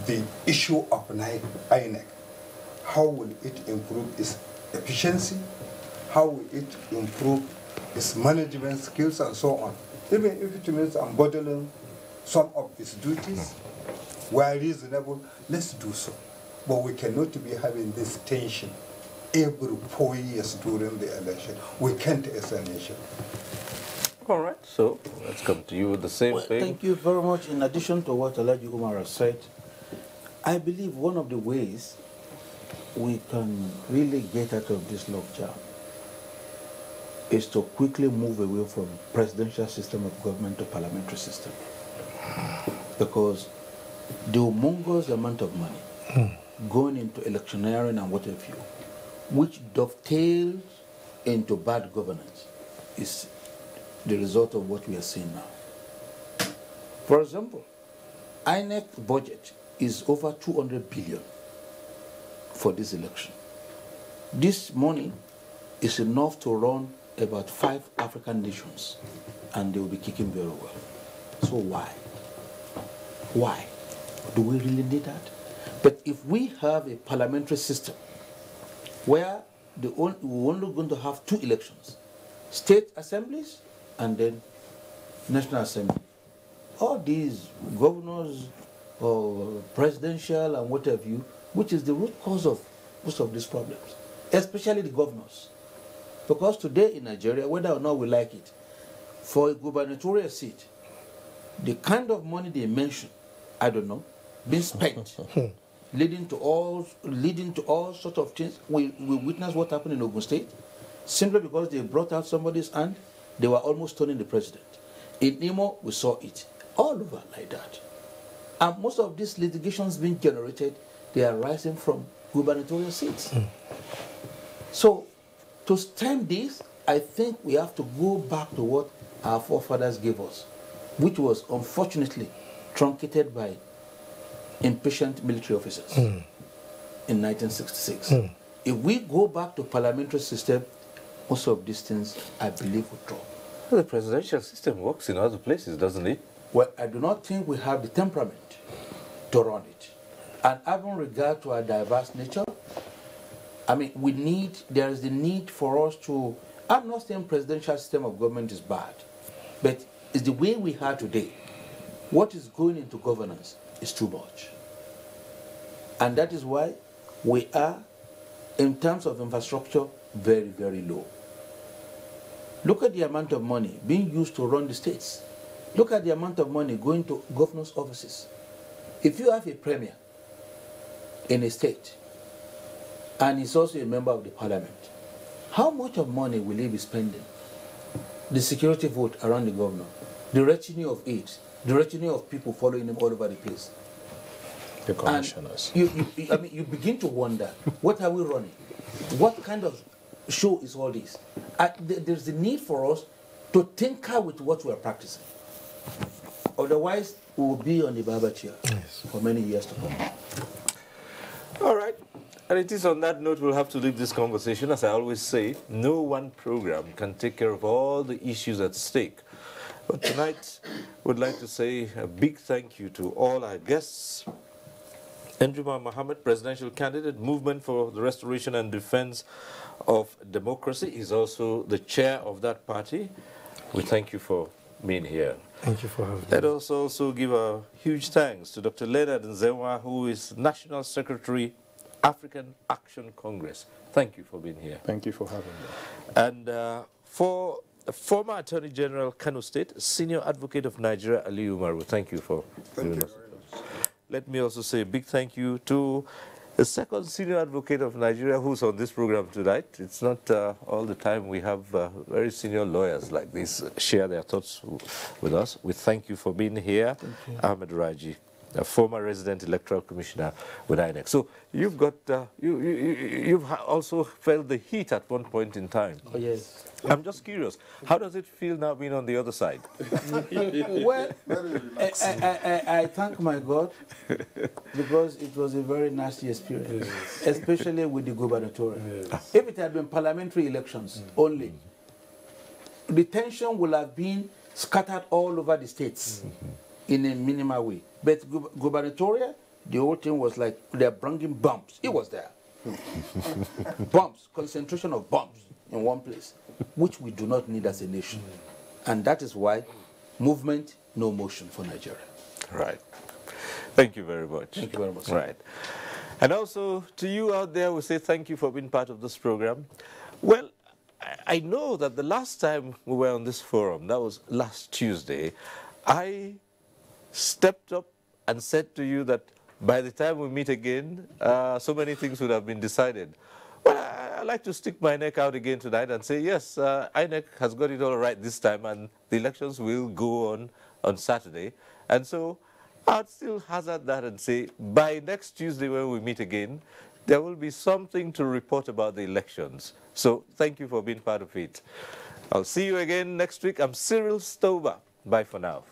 the issue of INEC. How will it improve its efficiency? How will it improve its management skills and so on? Even if it means embodying some of its duties, where reasonable, let's do so. But we cannot be having this tension every 4 years during the election. We can't as a nation. All right, so let's come to you with the same thing. Thank you very much. In addition to what Alhaji Umar has said, I believe one of the ways we can really get out of this logjam is to quickly move away from presidential system of government to parliamentary system. Because the humongous amount of money going into electioneering and what have you, which dovetails into bad governance, is the result of what we are seeing now. For example, INEC budget is over 200 billion. for this election. This money is enough to run about 5 African nations, and they will be kicking very well. So why? Why? Do we really need that? But if we have a parliamentary system where we're only going to have 2 elections, state assemblies and then national assembly, all these governors or presidential and what have you, which is the root cause of most of these problems, especially the governors. Because today in Nigeria, whether or not we like it, for a gubernatorial seat, the kind of money they mention, I don't know, being spent, leading to all sorts of things. We witnessed what happened in Ogun State, simply because they brought out somebody's hand, they were almost turning the president. In Imo, we saw it all over like that. And most of these litigations being generated, they are rising from gubernatorial seats. So, to stem this, I think we have to go back to what our forefathers gave us, which was unfortunately truncated by impatient military officers in 1966. If we go back to parliamentary system, most of these things, I believe, will drop. Well, the presidential system works in other places, doesn't it? Well, I do not think we have the temperament to run it. And having regard to our diverse nature, I mean, there is the need for us to, I'm not saying presidential system of government is bad, but it's the way we are today. What is going into governance is too much. And that is why we are, in terms of infrastructure, very, very low. Look at the amount of money being used to run the states. Look at the amount of money going to governors' offices. If you have a premier in a state, and he's also a member of the parliament, how much of money will he be spending? The security vote around the governor, the retinue of aides, the retinue of people following him all over the place. The commissioners. I mean, you begin to wonder, what are we running? What kind of show is all this? There's the need for us to tinker with what we are practicing. Otherwise, we will be on the barber chair for many years to come. All right. And it is on that note we'll have to leave this conversation. As I always say, no one program can take care of all the issues at stake. But tonight, we'd like to say a big thank you to all our guests. Njuma Mohammed, presidential candidate, Movement for the Restoration and Defense of Democracy, is also the chair of that party. We thank you for being here. Thank you for having me. Let us also give a huge thanks to Dr. Leonard Nzewa, who is National Secretary, African Action Congress. Thank you for being here. Thank you for having me. And for former Attorney General, Kano State, Senior Advocate of Nigeria, Ali Umar, thank you for doing us. Let me also say a big thank you to the second Senior Advocate of Nigeria who's on this program tonight. It's not all the time we have very senior lawyers like this share their thoughts with us. We thank you for being here, Ahmed Raji, a former resident electoral commissioner with INEC. So you've got, you've also felt the heat at one point in time. Oh, yes. I'm just curious, how does it feel now being on the other side? Well, I thank my God because it was a very nasty experience, especially with the gubernatorial. If it had been parliamentary elections only, the tension would have been scattered all over the states in a minimal way. But gubernatorial, the whole thing was like they're bringing bombs. It was there. Bombs, concentration of bombs in one place, which we do not need as a nation. And that is why movement, no motion for Nigeria. Right. Thank you very much. Thank you very much. Right. And also to you out there, we say thank you for being part of this program. Well, I know that the last time we were on this forum, that was last Tuesday, I stepped up and said to you that by the time we meet again, so many things would have been decided. Well, I'd like to stick my neck out again tonight and say, yes, INEC has got it all right this time, and the elections will go on Saturday. And so I'd still hazard that and say, by next Tuesday when we meet again, there will be something to report about the elections. So thank you for being part of it. I'll see you again next week. I'm Cyril Stover. Bye for now.